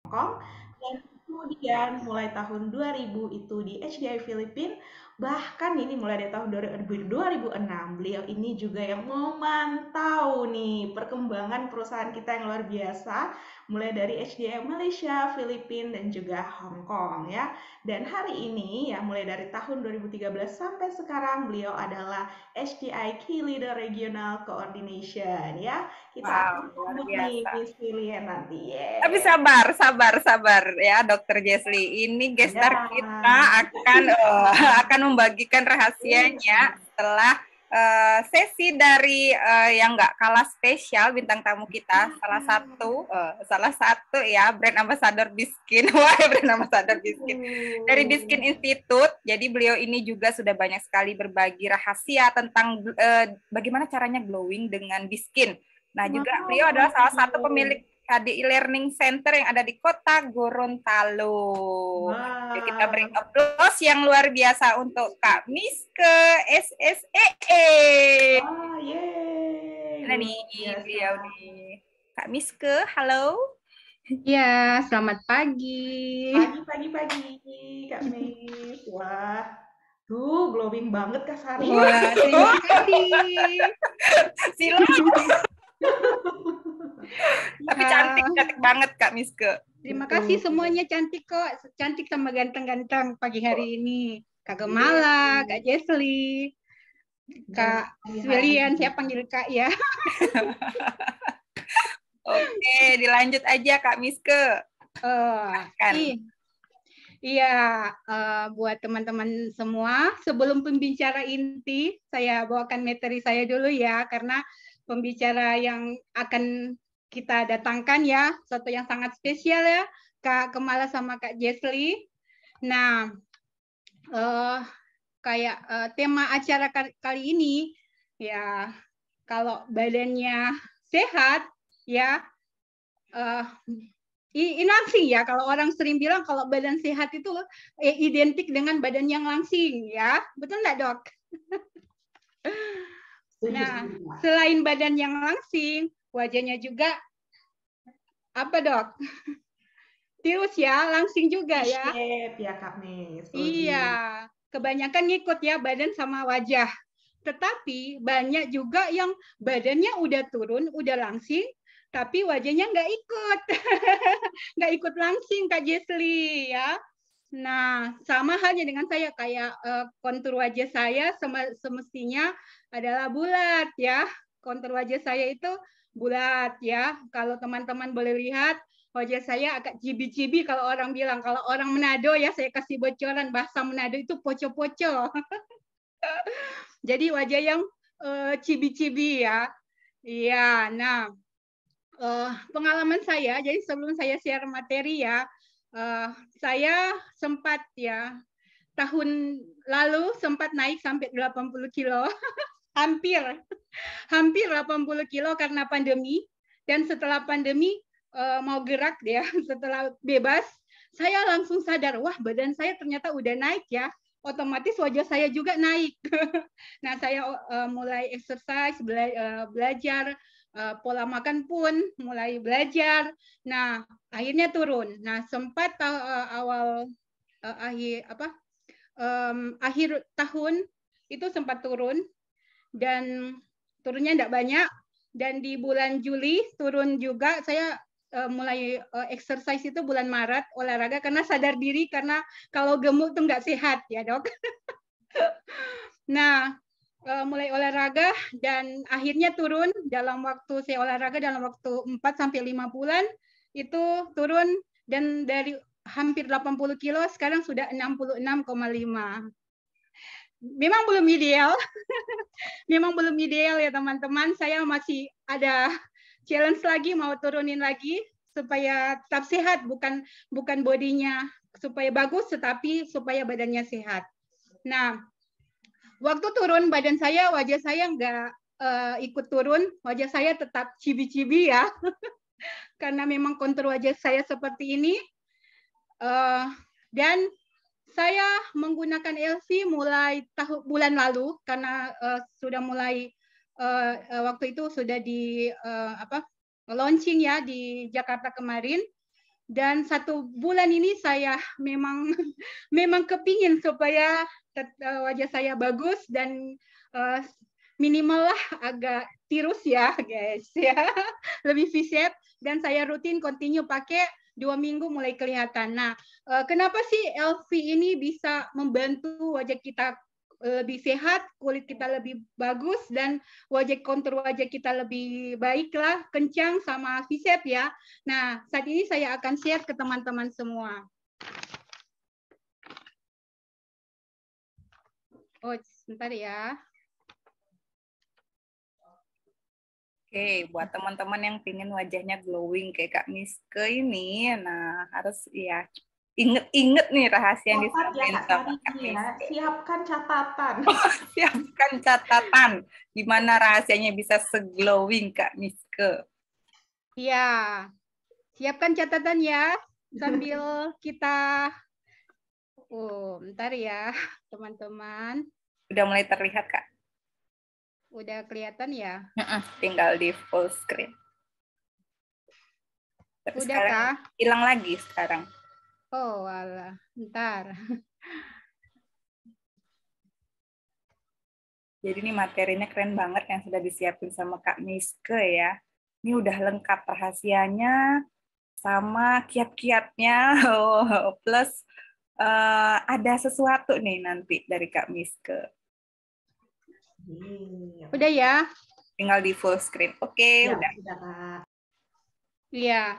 Hongkong, dan kemudian mulai tahun 2000 itu di HDI Filipina, bahkan ini mulai dari tahun 2006 beliau ini juga yang memantau nih perkembangan perusahaan kita yang luar biasa, mulai dari HDI Malaysia, Filipina, dan juga Hong Kong ya. Dan hari ini ya mulai dari tahun 2013 sampai sekarang beliau adalah HDI Key Leader Regional Coordination ya. Kita Wow, akan luar sambut nih biasa. Miss Lilian nanti. Tapi Yeay. sabar ya, Dokter Jesli. Ini gestar Ya. kita akan membagikan rahasianya setelah sesi dari yang nggak kalah spesial bintang tamu kita, salah satu ya brand ambassador Biskin, wah brand ambassador Biskin dari Biskin Institute. Jadi beliau ini juga sudah banyak sekali berbagi rahasia tentang bagaimana caranya glowing dengan Biskin. Nah, juga beliau adalah salah satu pemilik KDI Learning Center yang ada di kota Gorontalo. Yuk kita beri Wah. aplaus yang luar biasa untuk Kak Miske SSEE. Wah, yeay. Nah nih, Luar biasa. beliau nih. Kak Miske, halo. Ya, selamat pagi. Pagi, Kak Miss. Wah, tuh glowing banget Kak Sari. Wah, terima kasih. Silakan. Tapi Ya, cantik banget Kak Miske. terima kasih semuanya cantik kok. Cantik sama ganteng-ganteng pagi hari ini. Kak Gemala, Kak Jesli, Kak Swilian, saya panggil Kak ya. Oke, dilanjut aja Kak Miske. Iya, buat teman-teman semua, sebelum pembicara inti, saya bawakan materi saya dulu ya, karena pembicara yang akan kita datangkan ya, satu yang sangat spesial ya, Kak Kemala sama Kak Jesli. Nah, tema acara kali ini, ya, kalau badannya sehat, ya, langsing ya, kalau orang sering bilang kalau badan sehat itu identik dengan badan yang langsing ya, betul nggak dok? Nah, selain badan yang langsing, wajahnya juga apa dok? Tirus ya, langsing juga ya. Ya Kak Miss. Iya, kebanyakan ngikut ya badan sama wajah. Tetapi banyak juga yang badannya udah turun, udah langsing, tapi wajahnya nggak ikut. Nggak ikut langsing Kak Jesli ya. Nah, sama halnya dengan saya, kayak kontur wajah saya semestinya adalah bulat ya. Kontur wajah saya itu bulat ya. Kalau teman-teman boleh lihat, wajah saya agak cibi-cibi kalau orang bilang. Kalau orang Manado ya, saya kasih bocoran, bahasa Manado itu poco-poco. Jadi wajah yang cibi-cibi ya. Iya, nah pengalaman saya, jadi sebelum saya share materi ya, saya sempat ya tahun lalu sempat naik sampai 80 kilo, hampir 80 kilo karena pandemi. Dan setelah pandemi mau gerak ya, setelah bebas, saya langsung sadar, wah badan saya ternyata udah naik ya, otomatis wajah saya juga naik. Nah saya mulai exercise, belajar, pola makan pun mulai belajar. Nah, akhirnya turun. Nah, sempat awal akhir tahun itu sempat turun dan turunnya tidak banyak. Dan di bulan Juli turun juga. Saya mulai exercise itu bulan Maret, olahraga karena sadar diri, karena kalau gemuk tuh nggak sehat ya dok. Nah, mulai olahraga dan akhirnya turun dalam waktu saya olahraga dalam waktu 4-5 bulan itu turun, dan dari hampir 80 kilo sekarang sudah 66,5. Memang belum ideal. Memang belum ideal ya teman-teman. Saya masih ada challenge lagi, mau turunin lagi supaya tetap sehat, bukan bodinya supaya bagus, tetapi supaya badannya sehat. Nah, waktu turun badan saya, wajah saya nggak ikut turun, wajah saya tetap cibi-cibi ya, karena memang kontur wajah saya seperti ini. Dan saya menggunakan LC mulai bulan lalu, karena sudah mulai waktu itu sudah di launching ya di Jakarta kemarin. Dan 1 bulan ini saya memang memang kepingin supaya wajah saya bagus dan minimal lah agak tirus ya guys ya, lebih V-shape, dan saya rutin continue pakai 2 minggu mulai kelihatan. Nah, kenapa sih LV ini bisa membantu wajah kita lebih sehat, kulit kita lebih bagus, dan kontur wajah kita lebih baik lah, kencang sama V-shape ya. Nah, saat ini saya akan share ke teman-teman semua. Oh, sebentar ya. Oke, buat teman-teman yang pingin wajahnya glowing kayak Kak Miske ini, nah harus ya inget-inget nih rahasia yang Catat ya disampaikan Kak sama Sari Kak ini ya, Miske. siapkan catatan. Siapkan catatan gimana rahasianya bisa seglowing Kak Miske. Iya, siapkan catatan ya sambil kita. Oh, bentar ya teman-teman. Udah mulai terlihat Kak? Udah kelihatan ya? Tinggal di full screen. Tapi Udah sekarang kah? hilang lagi sekarang. Oh, alah. Bentar. Jadi ini materinya keren banget yang sudah disiapin sama Kak Miske ya. Ini udah lengkap rahasianya sama kiat-kiatnya. Plus ada sesuatu nih nanti dari Kak Miske. Udah ya? Tinggal di full screen. Oke, Ya, udah. Kak. Iya.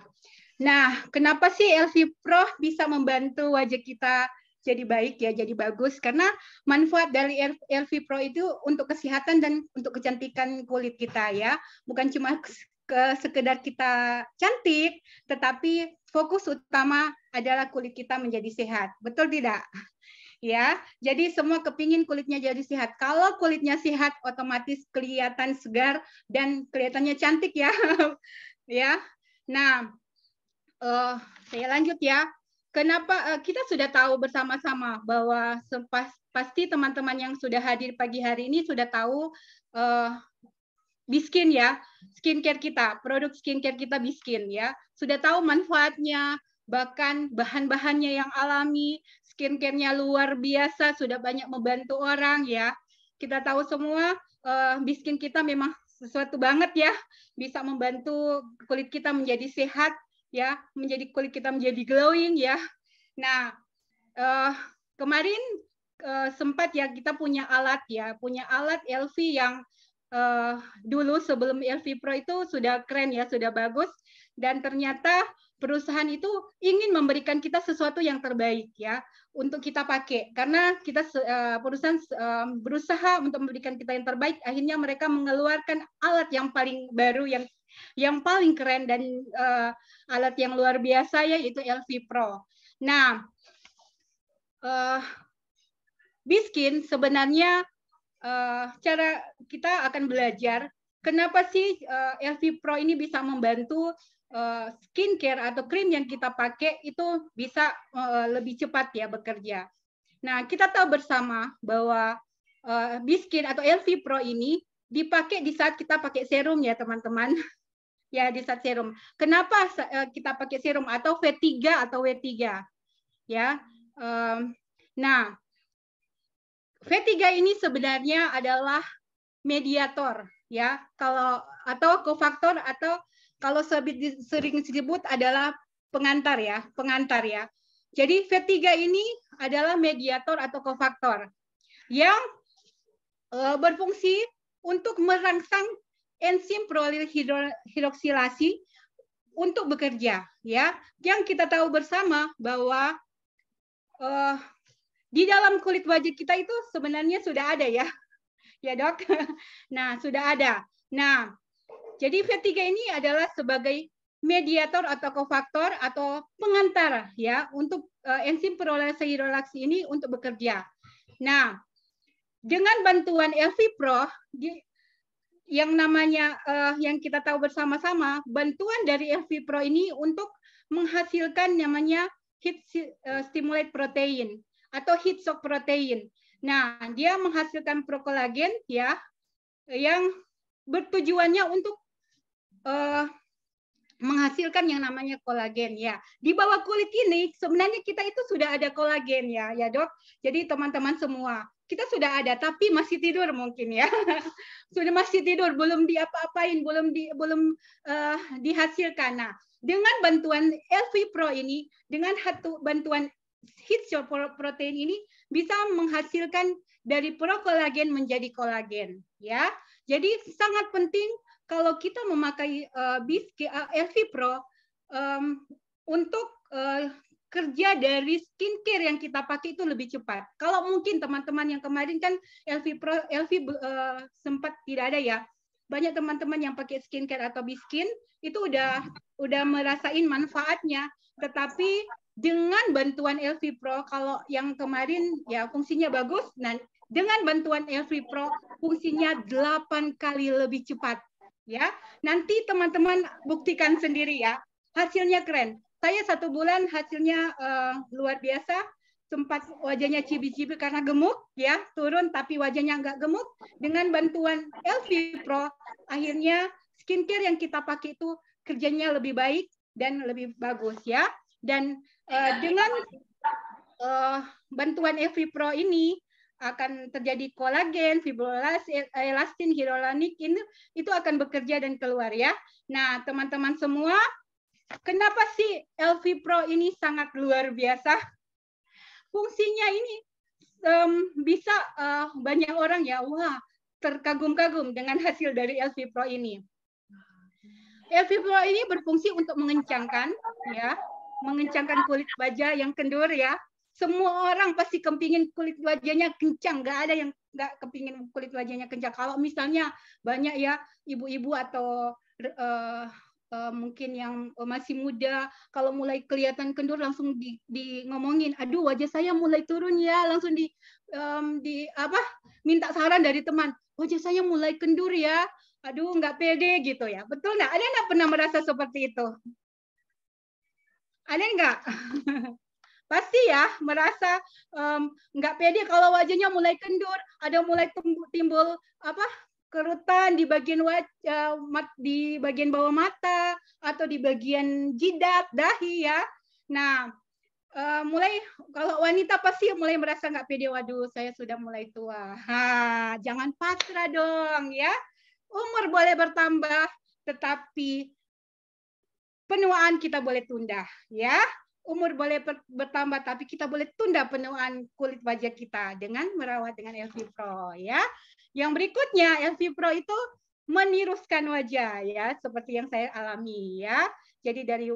Nah, kenapa sih LV Pro bisa membantu wajah kita jadi baik ya, jadi bagus? Karena manfaat dari LV Pro itu untuk kesehatan dan untuk kecantikan kulit kita ya. Bukan cuma sekedar kita cantik, tetapi fokus utama adalah kulit kita menjadi sehat. Betul tidak? Ya, jadi semua kepingin kulitnya jadi sehat. Kalau kulitnya sehat, otomatis kelihatan segar dan kelihatannya cantik ya. Ya. Nah, saya lanjut ya. Kenapa kita sudah tahu bersama-sama bahwa pasti teman-teman yang sudah hadir pagi hari ini sudah tahu Biskin ya, skincare kita, produk skincare kita Biskin ya. Sudah tahu manfaatnya, bahkan bahan-bahannya yang alami, skincare-nya luar biasa, sudah banyak membantu orang ya. Kita tahu semua Biskin kita memang sesuatu banget ya, bisa membantu kulit kita menjadi sehat ya, menjadi kulit kita menjadi glowing ya. Nah, kemarin sempat ya kita punya alat LV yang dulu sebelum LV Pro itu sudah keren ya, sudah bagus, dan ternyata perusahaan itu ingin memberikan kita sesuatu yang terbaik ya untuk kita pakai, karena kita perusahaan berusaha untuk memberikan kita yang terbaik, akhirnya mereka mengeluarkan alat yang paling baru, yang paling keren, dan alat yang luar biasa yaitu LV Pro. Nah, Biskin sebenarnya cara kita akan belajar kenapa sih LV Pro ini bisa membantu skincare atau krim yang kita pakai itu bisa lebih cepat ya bekerja. Nah, kita tahu bersama bahwa Biskin atau LV Pro ini dipakai di saat kita pakai serum ya teman-teman. Ya, di saat serum. Kenapa kita pakai serum atau V3 atau W3? Ya. Nah, V3 ini sebenarnya adalah mediator ya, atau kofaktor, atau kalau sering disebut adalah pengantar ya. Jadi V3 ini adalah mediator atau kofaktor yang berfungsi untuk merangsang enzim prolyl hidroksilasi untuk bekerja ya. Yang kita tahu bersama bahwa di dalam kulit wajah kita itu sebenarnya sudah ada ya. Ya dok. Nah, sudah ada. Nah, jadi V3 ini adalah sebagai mediator atau kofaktor atau pengantar ya untuk enzim prolase hidrolaksi ini untuk bekerja. Nah, dengan bantuan LV Pro yang namanya yang kita tahu bersama-sama, bantuan dari LV Pro ini untuk menghasilkan namanya heat stimulate protein atau heat shock protein. Nah, dia menghasilkan prokolagen ya, yang bertujuannya untuk menghasilkan yang namanya kolagen ya. Di bawah kulit ini sebenarnya kita itu sudah ada kolagen ya, ya Dok. Jadi teman-teman semua, kita sudah ada tapi masih tidur mungkin ya. Sudah masih tidur, belum diapa-apain, belum dihasilkan. Nah, dengan bantuan LV Pro ini, dengan bantuan heat shock protein ini bisa menghasilkan dari prokolagen menjadi kolagen ya. Jadi sangat penting kalau kita memakai LV Pro untuk kerja dari skincare yang kita pakai itu lebih cepat. Kalau mungkin teman-teman yang kemarin kan LV sempat tidak ada ya. Banyak teman-teman yang pakai skincare atau Biskin itu udah merasain manfaatnya. Tetapi dengan bantuan LV Pro, kalau yang kemarin ya fungsinya bagus, nah dengan bantuan LV Pro fungsinya 8 kali lebih cepat. Ya, nanti teman-teman buktikan sendiri ya. Hasilnya keren. Saya 1 bulan hasilnya luar biasa. Sempat wajahnya cibi-cibi karena gemuk, ya turun, tapi wajahnya nggak gemuk. Dengan bantuan LV Pro, akhirnya skincare yang kita pakai itu kerjanya lebih baik dan lebih bagus ya. Dan dengan bantuan LV Pro ini akan terjadi kolagen, fibroelastin, elastin, hyaluronik itu akan bekerja dan keluar ya. Nah, teman-teman semua, kenapa sih LV Pro ini sangat luar biasa? Fungsinya ini bisa banyak orang ya, wah, terkagum-kagum dengan hasil dari LV Pro ini. LV Pro ini berfungsi untuk mengencangkan ya, mengencangkan kulit wajah yang kendur ya. Semua orang pasti kepingin kulit wajahnya kencang, nggak ada yang nggak kepingin kulit wajahnya kencang. Kalau misalnya banyak ya ibu-ibu atau mungkin yang masih muda, kalau mulai kelihatan kendur langsung di ngomongin, aduh wajah saya mulai turun ya, langsung minta saran dari teman, wajah saya mulai kendur ya, aduh nggak pede gitu ya, betul nggak? Ada nggak pernah merasa seperti itu? Ada nggak? Pasti ya merasa nggak pede kalau wajahnya mulai kendur, ada mulai timbul kerutan di bagian wajah, di bagian bawah mata atau di bagian jidat, dahi ya. Nah, mulai kalau wanita pasti mulai merasa nggak pede, waduh saya sudah mulai tua. Jangan pasrah dong ya. Umur boleh bertambah, tetapi penuaan kita boleh tunda ya. Umur boleh bertambah, tapi kita boleh tunda penuaan kulit wajah kita dengan merawat dengan LV Pro ya. Yang berikutnya, LV Pro itu meniruskan wajah ya, seperti yang saya alami ya. Jadi dari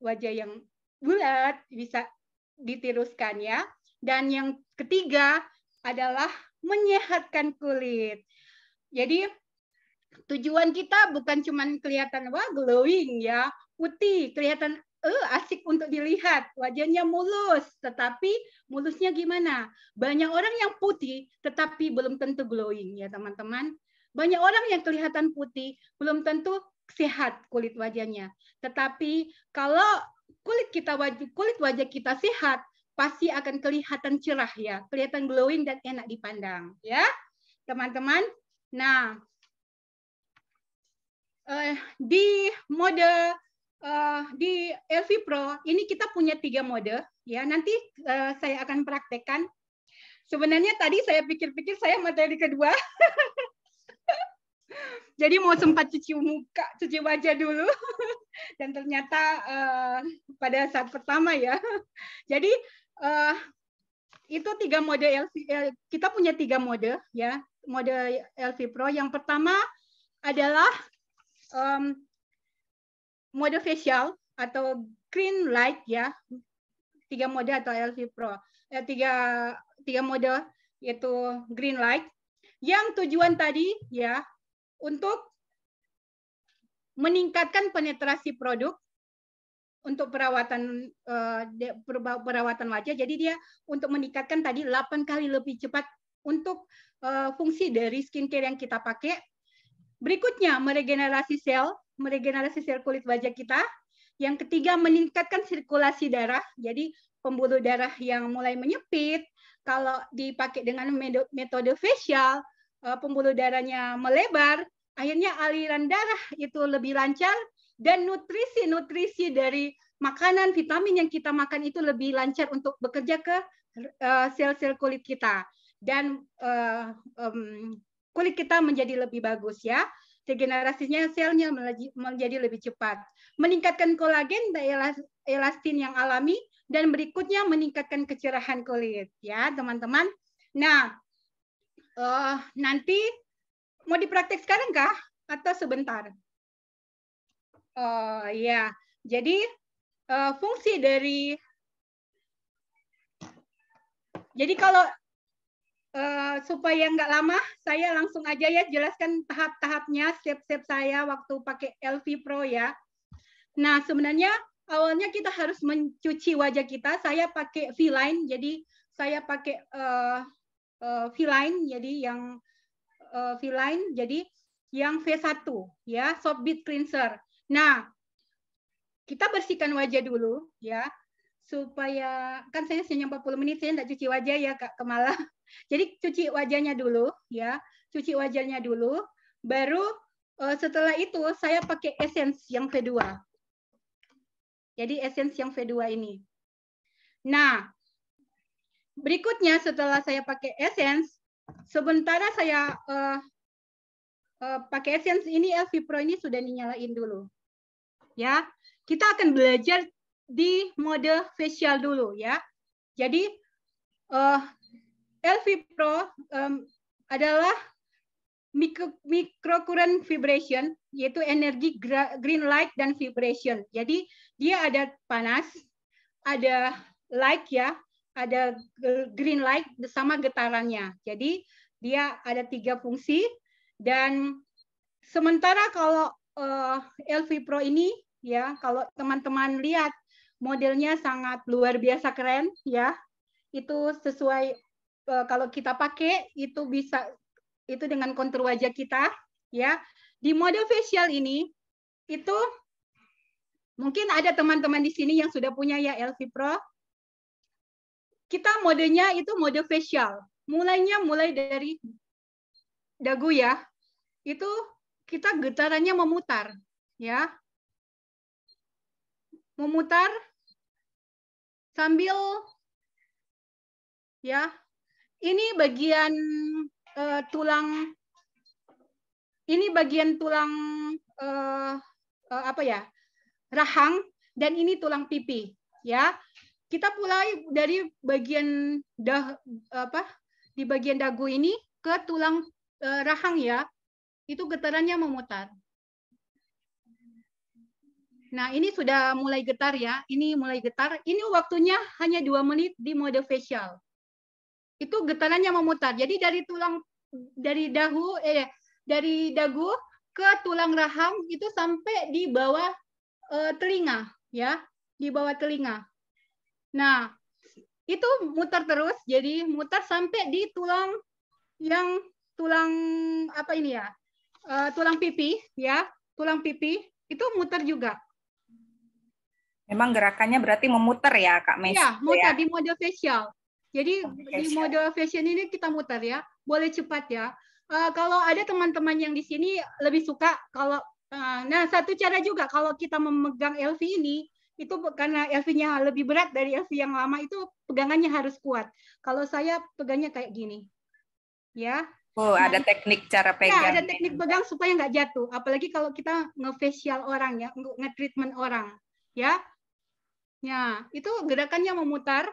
wajah yang bulat bisa ditiruskan ya. Dan yang ketiga adalah menyehatkan kulit. Jadi tujuan kita bukan cuma kelihatan wah glowing ya, putih, kelihatan asik untuk dilihat, wajahnya mulus, tetapi mulusnya gimana? Banyak orang yang putih, tetapi belum tentu glowing ya teman-teman. Banyak orang yang kelihatan putih, belum tentu sehat kulit wajahnya. Tetapi kalau kulit wajah kita sehat, pasti akan kelihatan cerah ya, kelihatan glowing dan enak dipandang ya, teman-teman. Nah, di mode di LV Pro ini kita punya 3 mode ya. Nanti saya akan praktekkan. Sebenarnya tadi saya pikir-pikir saya materi kedua. Jadi mau sempat cuci muka, cuci wajah dulu. Dan ternyata pada saat pertama ya. Jadi itu 3 mode LV, kita punya 3 mode ya. Mode LV Pro yang pertama adalah mode facial atau green light ya, 3 mode atau LV Pro, 3 mode yaitu green light, yang tujuan tadi ya untuk meningkatkan penetrasi produk untuk perawatan wajah. Jadi dia untuk meningkatkan tadi 8 kali lebih cepat untuk fungsi dari skincare yang kita pakai. Berikutnya meregenerasi sel kulit wajah kita. Yang ketiga, meningkatkan sirkulasi darah. Jadi pembuluh darah yang mulai menyempit, kalau dipakai dengan metode facial, pembuluh darahnya melebar, akhirnya aliran darah itu lebih lancar dan nutrisi-nutrisi dari makanan, vitamin yang kita makan itu lebih lancar untuk bekerja ke sel-sel kulit kita, dan kulit kita menjadi lebih bagus ya. Regenerasinya selnya menjadi lebih cepat. Meningkatkan kolagen dan elastin yang alami, dan berikutnya meningkatkan kecerahan kulit ya teman-teman. Nah, nanti mau dipraktek sekarang kah atau sebentar? Oh ya, jadi fungsi dari, jadi kalau supaya nggak lama, saya langsung aja ya jelaskan tahap-tahapnya, step-step saya waktu pakai LV Pro ya. Nah, sebenarnya awalnya kita harus mencuci wajah kita. Saya pakai V-Line, jadi saya pakai V-Line, jadi yang V-Line, jadi yang V1 ya, soft bead cleanser. Nah, kita bersihkan wajah dulu ya, supaya kan saya hanya 40 menit, saya enggak cuci wajah ya Kak Kemala. Jadi cuci wajahnya dulu ya, cuci wajahnya dulu, baru setelah itu saya pakai essence yang V2. Jadi essence yang V2 ini. Nah, berikutnya setelah saya pakai essence, sementara saya pakai essence ini, LV Pro ini sudah dinyalain dulu. Ya, kita akan belajar di mode facial dulu ya. Jadi LV Pro adalah microcurrent vibration, yaitu energi green light dan vibration. Jadi dia ada panas, ada light ya, ada green light sama getarannya. Jadi dia ada 3 fungsi. Dan sementara kalau LV Pro ini ya, kalau teman-teman lihat modelnya sangat luar biasa keren ya. Itu sesuai kalau kita pakai itu bisa itu dengan kontur wajah kita ya. Di mode facial ini itu mungkin ada teman-teman di sini yang sudah punya ya LV Pro. Kita modenya itu mode facial. Mulai dari dagu ya. Itu kita getarannya memutar ya. Memutar sambil ya. Ini bagian tulang, ini bagian tulang apa ya? Rahang, dan ini tulang pipi ya. Kita mulai dari bagian di bagian dagu ini ke tulang rahang ya. Itu getarannya memutar. Nah, ini sudah mulai getar ya. Ini mulai getar. Ini waktunya hanya 2 menit di mode facial. Itu getarannya memutar. Jadi dari dagu ke tulang rahang itu sampai di bawah telinga ya, di bawah telinga. Nah, itu mutar terus. Jadi mutar sampai di tulang apa ini ya? Tulang pipi ya, tulang pipi itu mutar juga. Memang gerakannya berarti memutar ya Kak Mes? Iya, mutar ya? Di mode facial. Jadi di mode facial ini kita mutar ya, boleh cepat ya. Kalau ada teman-teman yang di sini lebih suka kalau nah satu cara juga kalau kita memegang LV ini itu karena LV-nya lebih berat dari LV yang lama, itu pegangannya harus kuat. Kalau saya pegangnya kayak gini. Ya. Oh, ada teknik cara pegang. Ya, ada teknik pegang supaya nggak jatuh. Apalagi kalau kita nge-facial orang ya, nge-treatment orang. Ya. Ya, itu gerakannya memutar.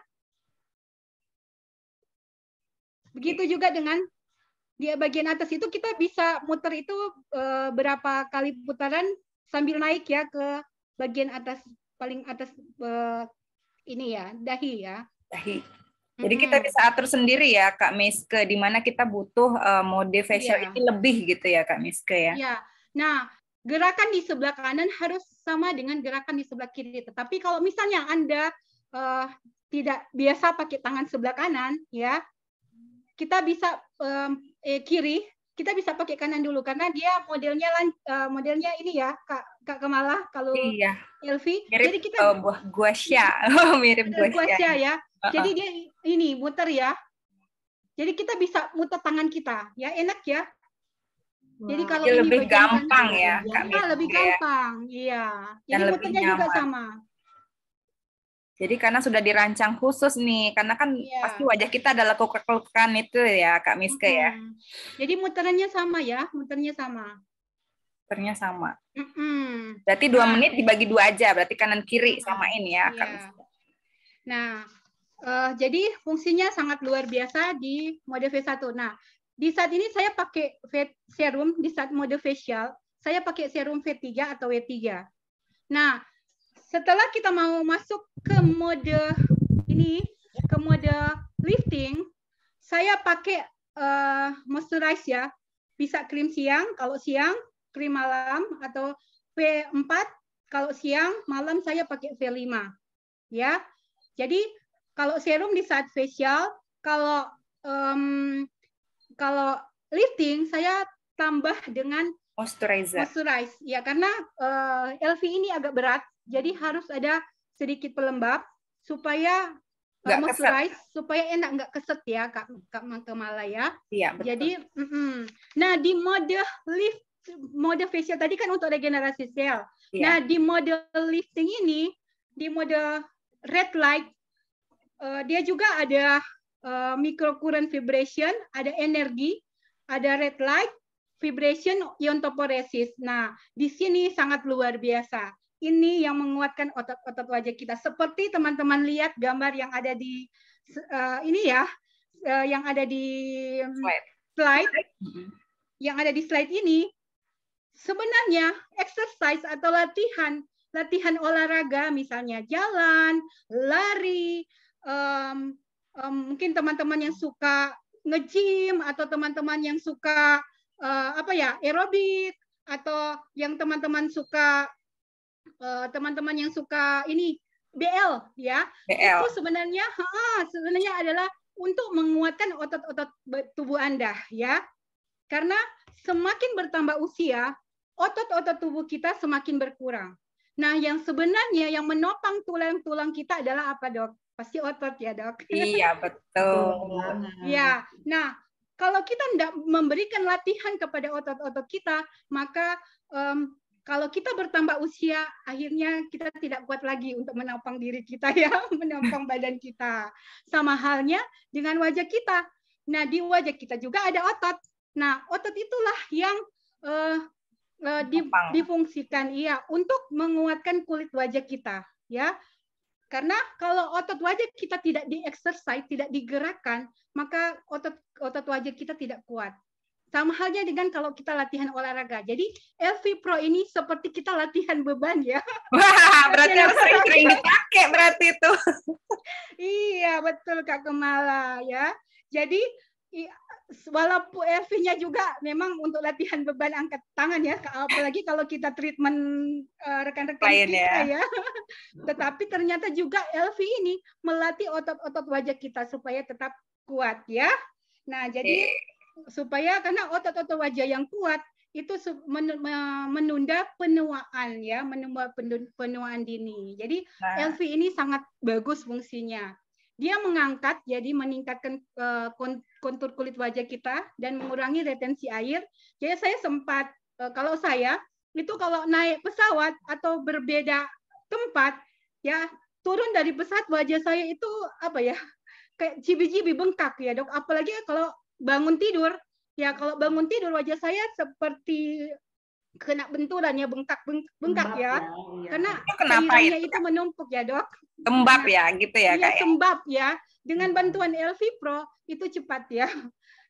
Begitu juga dengan di bagian atas itu kita bisa muter itu berapa kali putaran sambil naik ya ke bagian atas, paling atas ini ya, dahi ya. Dahi. Jadi kita bisa atur sendiri ya Kak Miske, di mana kita butuh mode facial ini lebih gitu ya Kak Miske ya. Iya. Nah, gerakan di sebelah kanan harus sama dengan gerakan di sebelah kiri. Tetapi kalau misalnya Anda tidak biasa pakai tangan sebelah kanan ya, kita bisa kiri, kita bisa pakai kanan dulu karena dia modelnya ini ya Kak Kemala kalau iya. LV. Mirip jadi kita buah guasya. Mirip guasya ya. Jadi dia ini muter ya. Jadi kita bisa muter tangan kita, ya enak ya. Jadi Wah. kalau Jadi ini lebih bagian gampang kanan, ya, Kak lebih Miske ya. gampang. Iya. Dan Jadi lebih muternya juga nyaman. sama. Jadi karena sudah dirancang khusus nih, karena kan pasti Iya. wajah kita ada lekuk-lekukan itu ya, Kak Miske ya. Jadi muterannya sama ya, muternya sama. Muternya sama. Mm-mm. Berarti 2 menit dibagi 2 aja, berarti kanan kiri samain ya, Kak Iya. Miske. Nah, jadi fungsinya sangat luar biasa di mode V1. Nah, di saat ini saya pakai serum, di saat mode facial, saya pakai serum V3 atau W3. Nah, setelah kita mau masuk ke mode ini, ke mode lifting, saya pakai moisturize ya. Bisa krim siang, kalau siang, krim malam, atau V4, kalau siang, malam saya pakai V5. Ya, jadi kalau serum di saat facial, kalau kalau lifting saya tambah dengan moisturize. Ya, karena LV ini agak berat, jadi harus ada sedikit pelembab supaya moisturize, supaya enak nggak keset ya, Kak Kemala ya. Iya, betul. Jadi, nah di mode facial tadi kan untuk regenerasi sel. Iya. Nah di mode lifting ini, di mode red light, dia juga ada microcurrent vibration, ada energi, ada red light, vibration, iontophoresis. Nah, di sini sangat luar biasa. Ini yang menguatkan otot-otot wajah kita. Seperti teman-teman lihat gambar yang ada di ini ya, yang ada di slide, yang ada di slide ini. Sebenarnya exercise atau latihan olahraga, misalnya jalan, lari, mungkin teman-teman yang suka nge-gym atau teman-teman yang suka aerobik, atau yang teman-teman yang suka ini BL ya. Itu sebenarnya adalah untuk menguatkan otot-otot tubuh Anda ya. Karena semakin bertambah usia, otot-otot tubuh kita semakin berkurang. Nah, yang sebenarnya yang menopang tulang-tulang kita adalah apa, Dok? Pasti otot ya, Dok? Iya, betul. Ya, nah kalau kita tidak memberikan latihan kepada otot-otot kita, maka kalau kita bertambah usia, akhirnya kita tidak kuat lagi untuk menopang diri kita ya, menopang badan kita. Sama halnya dengan wajah kita. Nah, di wajah kita juga ada otot. Nah, otot itulah yang difungsikan untuk menguatkan kulit wajah kita ya. Karena kalau otot wajah kita tidak di-exercise, tidak digerakkan, maka otot wajah kita tidak kuat. Sama halnya dengan kalau kita latihan olahraga. Jadi LV Pro ini seperti kita latihan beban ya. Wah, berarti harus sering-sering dipakai berarti itu. Iya, betul Kak Kemala ya. Jadi walaupun LV-nya juga memang untuk latihan beban angkat tangan ya, apalagi kalau kita treatment rekan-rekan kita ya. Tetapi ternyata juga LV ini melatih otot-otot wajah kita supaya tetap kuat ya. Nah, jadi supaya karena otot-otot wajah yang kuat itu menunda penuaan ya, menunda penuaan dini. Jadi LV ini sangat bagus fungsinya. Dia mengangkat, jadi meningkatkan kontur kulit wajah kita dan mengurangi retensi air. Jadi saya sempat, kalau saya itu kalau naik pesawat atau berbeda tempat, ya turun dari pesawat wajah saya itu apa ya, kayak cibi-cibi bengkak ya Dok. Apalagi kalau bangun tidur, ya kalau bangun tidur wajah saya seperti kena benturan ya, bengkak ya. Karena cairannya itu menumpuk ya Dok. Sembab ya gitu ya Kak. Iya, sembab ya. Dengan bantuan LV Pro itu cepat ya.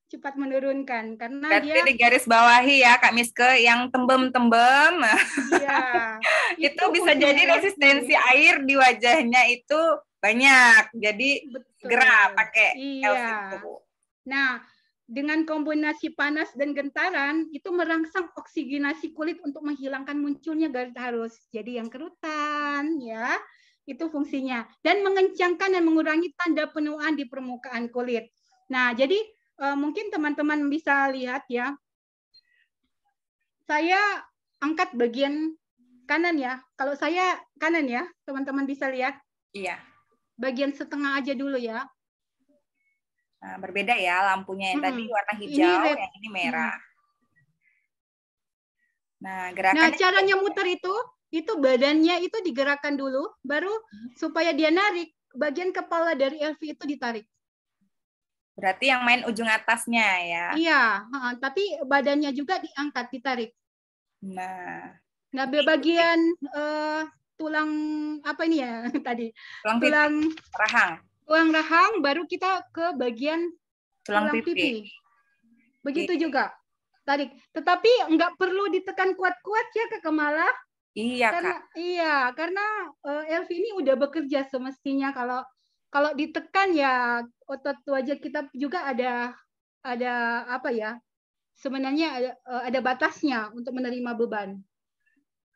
Cepat menurunkan karena berarti dia di garis bawahi ya Kak Miske yang tembem-tembem. Iya. itu bisa jadi resistensi air di wajahnya itu banyak. Jadi segera pakai LV Pro. Nah, dengan kombinasi panas dan gentaran itu merangsang oksigenasi kulit untuk menghilangkan munculnya garis halus. Jadi yang kerutan ya. Itu fungsinya. Dan mengencangkan dan mengurangi tanda penuaan di permukaan kulit. Nah, jadi mungkin teman-teman bisa lihat ya. Saya angkat bagian kanan ya. Kalau saya kanan ya, teman-teman bisa lihat. Iya. Bagian setengah aja dulu ya. Nah, berbeda ya lampunya yang tadi warna hijau, yang ini merah. Nah, Nah, gerakannya caranya muter itu badannya itu digerakkan dulu, baru supaya dia narik, bagian kepala dari LV itu ditarik. berarti yang main ujung atasnya ya. Iya, tapi badannya juga diangkat, ditarik. Nah, Ngambil bagian tulang apa ini ya tadi? tulang rahang. Tulang rahang, baru kita ke bagian Tulang tulang pipi. pipi. Begitu Iya. juga. Tarik. Tetapi nggak perlu ditekan kuat-kuat ya Kak Kemala. Iya, Karena Kak. karena Elvi ini udah bekerja semestinya. Kalau ditekan ya otot wajah kita juga ada apa ya? Sebenarnya ada batasnya untuk menerima beban.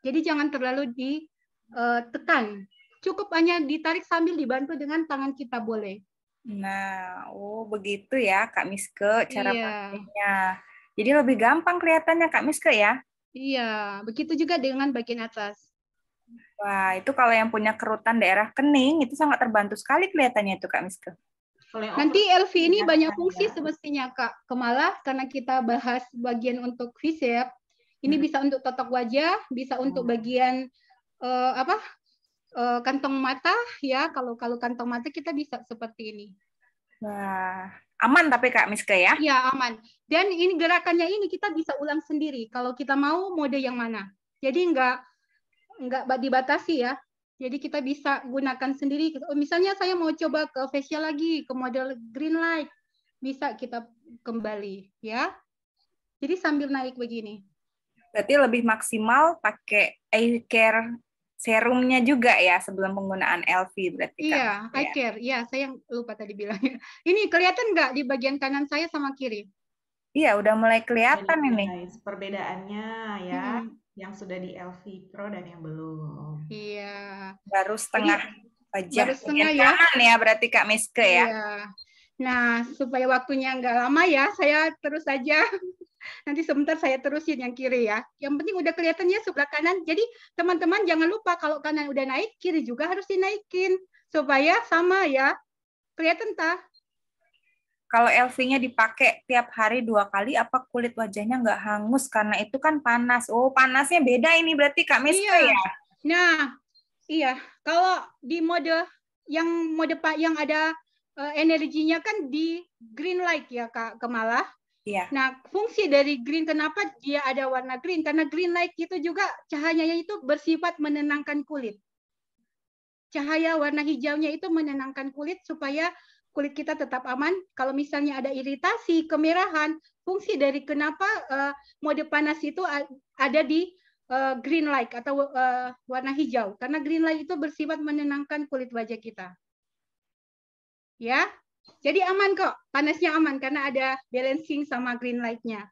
Jadi jangan terlalu ditekan. Cukup hanya ditarik sambil dibantu dengan tangan kita boleh. Nah, begitu ya Kak Miske cara Iya. pakainya. Jadi lebih gampang kelihatannya Kak Miske ya. Iya, begitu juga dengan bagian atas. Wah, itu kalau yang punya kerutan daerah kening itu sangat terbantu sekali kelihatannya itu Kak Miske. Nanti LV ini banyak fungsi semestinya Kak Kemala, karena kita bahas bagian untuk V-shape. Ini bisa untuk totok wajah, bisa untuk bagian kantong mata ya. Kalau kantong mata kita bisa seperti ini. Wah, aman tapi Kak Miske ya? Iya, aman. Dan ini gerakannya ini kita bisa ulang sendiri kalau kita mau mode yang mana. Jadi nggak dibatasi ya. Jadi kita bisa gunakan sendiri. Misalnya saya mau coba ke facial lagi, ke model green light, bisa kita kembali ya. Jadi sambil naik begini. Berarti lebih maksimal pakai eye care serumnya juga ya sebelum penggunaan LV berarti Kak. Iya, eye care. Iya, saya lupa tadi bilangnya. Ini kelihatan nggak di bagian kanan saya sama kiri? Iya, udah mulai kelihatan ini. Guys, perbedaannya ya, yang sudah di LV Pro dan yang belum. Iya. Baru setengah wajah. Baru setengah ya. Kanan ya berarti Kak Miske ya. Iya. Nah, supaya waktunya nggak lama ya, saya terus saja. Nanti sebentar saya terusin yang kiri ya. Yang penting udah kelihatannya sebelah kanan. Jadi teman-teman jangan lupa kalau kanan udah naik, kiri juga harus dinaikin. Supaya sama ya. Kelihatan tak? Kalau LV-nya dipakai tiap hari 2 kali, apa kulit wajahnya nggak hangus? Karena itu kan panas. Oh, panasnya beda ini berarti Kak Miske ya? Nah, iya. Kalau di mode yang ada energinya kan di green light ya Kak Kemala. Iya. Nah, fungsi dari green, kenapa dia ada warna green? Karena green light itu juga cahayanya itu bersifat menenangkan kulit. Cahaya warna hijaunya itu menenangkan kulit supaya kulit kita tetap aman. Kalau misalnya ada iritasi, kemerahan, fungsi dari kenapa mode panas itu ada di green light atau warna hijau. Karena green light itu bersifat menenangkan kulit wajah kita. Ya, jadi aman kok, panasnya aman karena ada balancing sama green light-nya.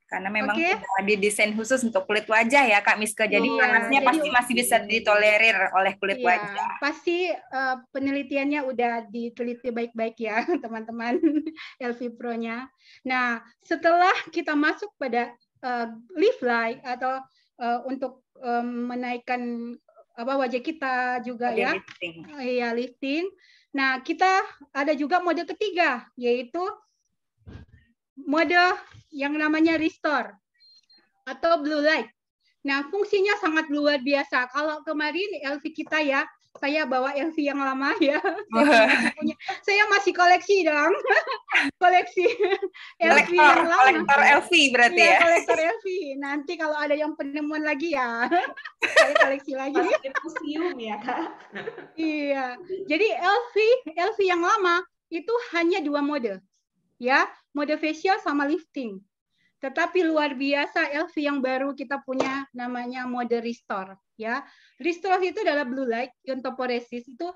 Karena memang sudah didesain khusus untuk kulit wajah ya Kak Miske. Jadi panasnya pasti masih bisa ditolerir oleh kulit wajah. Pasti penelitiannya udah diteliti baik-baik ya teman-teman LV Pro-nya. Nah, setelah kita masuk pada lift light atau untuk menaikkan wajah kita juga ya. Iya, lifting. Nah, kita ada juga mode ketiga, yaitu mode yang namanya restore atau blue light. Nah, fungsinya sangat luar biasa. Kalau kemarin LV kita ya, saya bawa LV yang lama ya. Saya masih koleksi dong. Koleksi LV yang lama. Kolektor LV berarti ya. Kolektor LV. Nanti kalau ada yang penemuan lagi ya, saya koleksi lagi. Museum ya, Kak. Iya. Jadi LV yang lama itu hanya 2 mode. Ya, mode facial sama lifting. Tetapi luar biasa LV yang baru kita punya namanya mode restore ya. Restore itu adalah blue light iontophoresis, itu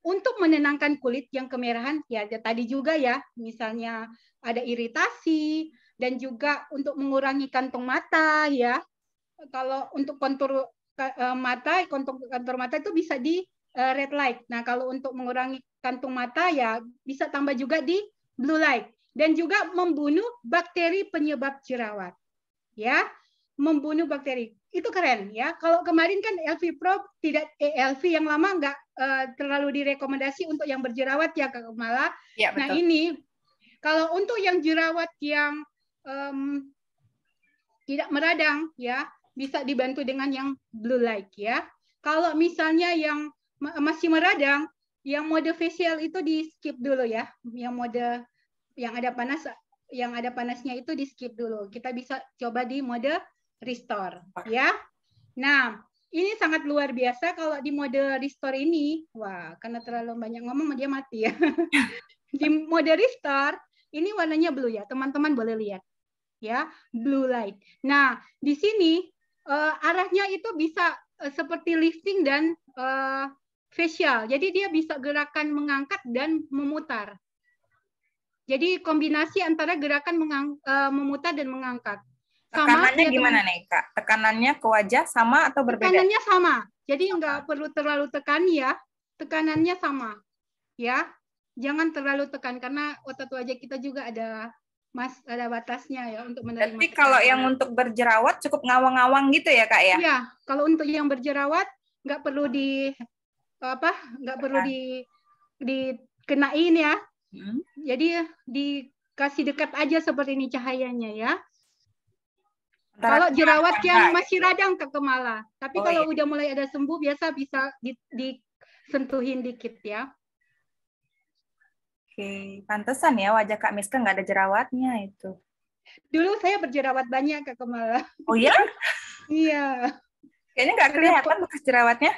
untuk menenangkan kulit yang kemerahan ya tadi juga ya, misalnya ada iritasi dan juga untuk mengurangi kantong mata ya. Kalau untuk kontur mata, kontur mata itu bisa di red light. Nah, kalau untuk mengurangi kantung mata ya bisa tambah juga di blue light. Dan juga membunuh bakteri penyebab jerawat. Ya, membunuh bakteri. Itu keren ya. Kalau kemarin kan LV Pro tidak LV yang lama nggak terlalu direkomendasi untuk yang berjerawat ya Kak Kemala. Ya, betul. Nah, ini kalau untuk yang jerawat yang tidak meradang ya, bisa dibantu dengan yang blue light ya. Kalau misalnya yang masih meradang, yang mode facial itu di skip dulu ya. Yang mode yang ada panasnya itu di skip dulu. Kita bisa coba di mode restore ya. Nah, ini sangat luar biasa kalau di mode restore ini. Wah, karena terlalu banyak ngomong dia mati ya. Di mode restore ini warnanya blue ya. Teman-teman boleh lihat ya, blue light. Nah, di sini arahnya itu bisa seperti lifting dan facial. Jadi dia bisa gerakan mengangkat dan memutar. Jadi kombinasi antara gerakan memutar dan mengangkat. Sama, tekanannya gimana nih Kak? Tekanannya ke wajah sama atau berbeda? Tekanannya sama. Jadi nggak perlu terlalu tekan ya. Tekanannya sama. Ya. Jangan terlalu tekan karena otot wajah kita juga ada batasnya ya untuk menerima. Berarti kalau yang untuk berjerawat cukup ngawang-ngawang gitu ya Kak ya? Iya. Kalau untuk yang berjerawat nggak perlu dikenain ya. Jadi dikasih dekat aja seperti ini cahayanya ya. Kalau jerawat yang masih radang ke kemala, tapi kalau udah mulai ada sembuh biasa bisa disentuhin dikit ya. Oke, pantesan ya wajah Kak Miska nggak ada jerawatnya itu. Dulu saya berjerawat banyak Kak Kemala. Oh ya? Iya. Kayaknya nggak kelihatan bekas jerawatnya.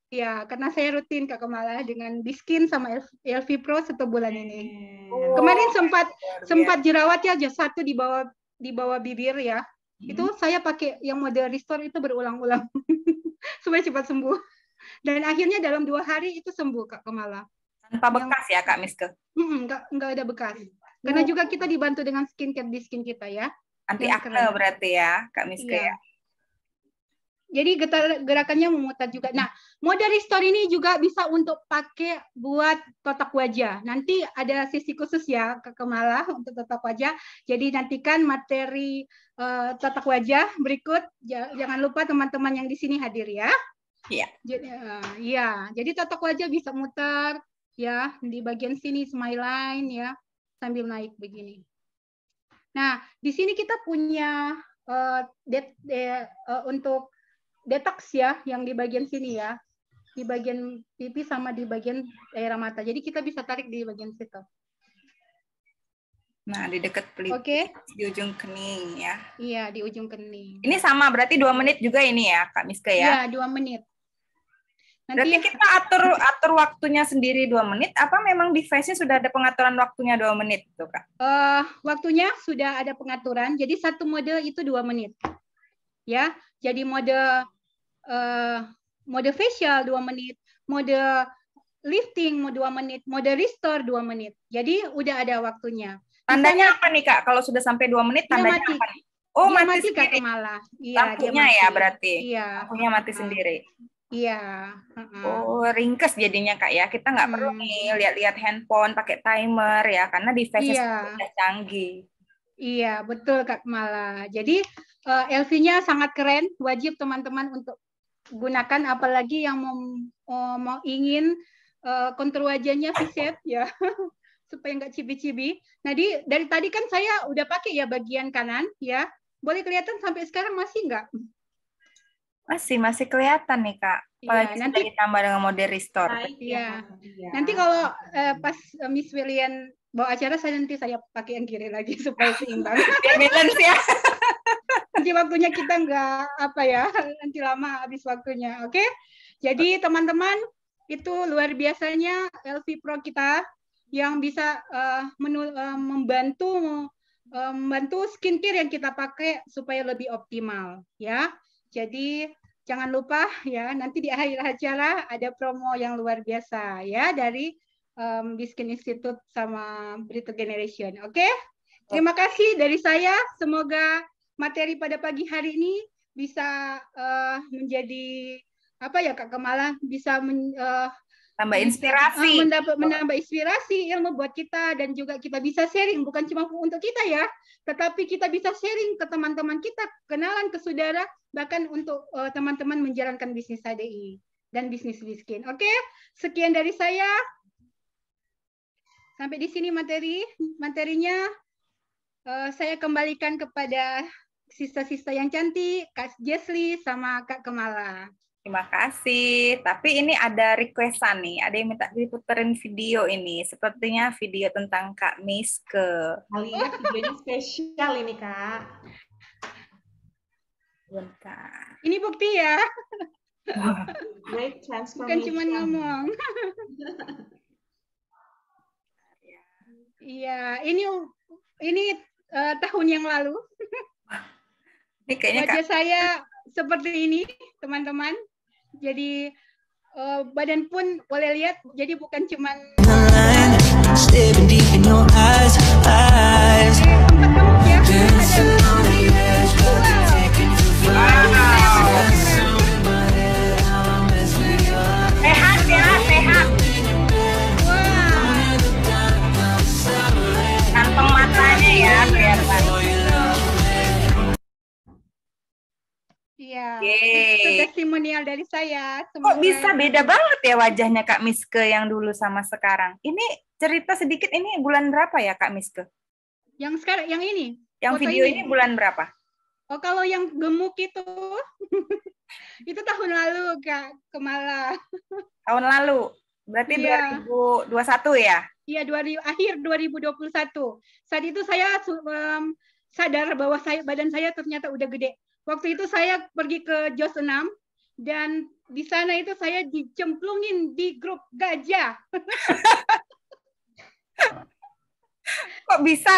Ya, karena saya rutin Kak Kemala dengan Biskin sama LV Pro 1 bulan ini. Kemarin sempat jerawat ya, satu di bawah bibir ya. Itu saya pakai yang mode restore itu berulang-ulang supaya cepat sembuh. Dan akhirnya dalam 2 hari itu sembuh Kak Kemala. Tanpa bekas ya Kak Miska? Enggak ada bekas. Karena juga kita dibantu dengan skincare di skin kita ya. Anti akne berarti ya Kak Miska ya. Jadi gerakannya memutar juga. Nah, mode restore ini juga bisa untuk pakai buat totak wajah. Nanti ada sesi khusus ya Kak Kemala untuk totak wajah. Jadi nantikan materi totak wajah berikut. Jangan lupa teman-teman yang di sini hadir ya. Iya. Jadi totak wajah bisa muter ya di bagian sini smile line ya sambil naik begini. Nah, di sini kita punya untuk detox ya, yang di bagian sini ya, di bagian pipi sama di bagian daerah mata. Jadi kita bisa tarik di bagian situ. Nah, di dekat pelipis, di ujung kening ya. Iya, di ujung kening. Ini sama, berarti 2 menit juga ini ya, Kak Miska ya? Iya, 2 menit. Berarti kita atur waktunya sendiri 2 menit, apa memang device-nya sudah ada pengaturan waktunya 2 menit tuh, Kak? Waktunya sudah ada pengaturan, jadi satu mode itu 2 menit. Ya, jadi mode facial 2 menit, mode lifting 2 menit, mode restore 2 menit. Jadi udah ada waktunya. Tandanya apa nih Kak? Kalau sudah sampai 2 menit tandanya mati. apa nih? Oh, dia mati Kak Kemala. Iya, lampunya ya berarti. Iya. Lampunya mati sendiri. Iya. Oh, ringkes jadinya Kak ya. Kita nggak perlu nih lihat-lihat handphone, pakai timer ya, karena device-nya sudah canggih. Iya, betul Kak Kemala. Jadi LV-nya sangat keren, wajib teman-teman untuk gunakan, apalagi yang mau ingin kontur wajahnya viset ya, supaya nggak cibi-cibi. Nah, dari tadi kan saya udah pakai ya bagian kanan ya. Boleh kelihatan sampai sekarang masih nggak? Masih kelihatan nih Kak. Apalagi nanti ditambah dengan mode restore. Iya. Nanti kalau pas Miss William bawa acara, nanti saya pakai yang kiri lagi supaya seimbang. Biar balance ya. Nanti waktunya kita nanti lama habis waktunya. Oke? Jadi teman-teman, itu luar biasanya LV Pro kita yang bisa membantu skincare yang kita pakai supaya lebih optimal ya. Jadi jangan lupa ya, nanti di akhir acara ada promo yang luar biasa ya dari Biskin Institute sama Brito Generation. Oke? Terima kasih dari saya. Semoga materi pada pagi hari ini bisa menjadi Kak Kemala, bisa tambah inspirasi, menambah inspirasi ilmu buat kita, dan juga kita bisa sharing, bukan cuma untuk kita ya, tetapi kita bisa sharing ke teman-teman kita, kenalan ke saudara, bahkan untuk teman-teman menjalankan bisnis HDI dan bisnis Biskin. Oke, sekian dari saya. Sampai di sini materinya. Saya kembalikan kepada sista-sista yang cantik, Kak Jesli sama Kak Kemala. Terima kasih. Tapi ini ada requestan nih. Ada yang minta diputerin video ini. Sepertinya video tentang Kak Miske. Lihat videonya spesial ini, Kak. Bentar. Ini bukti ya, Great bukan transformation. cuma ngomong. Iya, ini tahun yang lalu. Ini kayaknya Wajah saya seperti ini, teman-teman. Jadi badan pun boleh lihat. Jadi bukan cuma Staring deep in your eyes, eyes. empat gemuk ya. sehat ya, sehat. Wah, Kantong matanya ya kelihatan. iya. Yeay. Itu testimonial dari saya. Kok bisa beda banget ya wajahnya Kak Miske yang dulu sama sekarang? Ini cerita sedikit, ini bulan berapa ya Kak Miske? Yang sekarang, yang ini. Yang Foto video ini bulan berapa? Oh, kalau yang gemuk itu, itu tahun lalu, Kak Kemala. Tahun lalu. Berarti Iya. 2021 ya? Iya, akhir 2021. Saat itu saya sadar bahwa badan saya ternyata udah gede. Waktu itu saya pergi ke JOS 6 dan di sana itu saya dicemplungin di grup gajah. Kok bisa?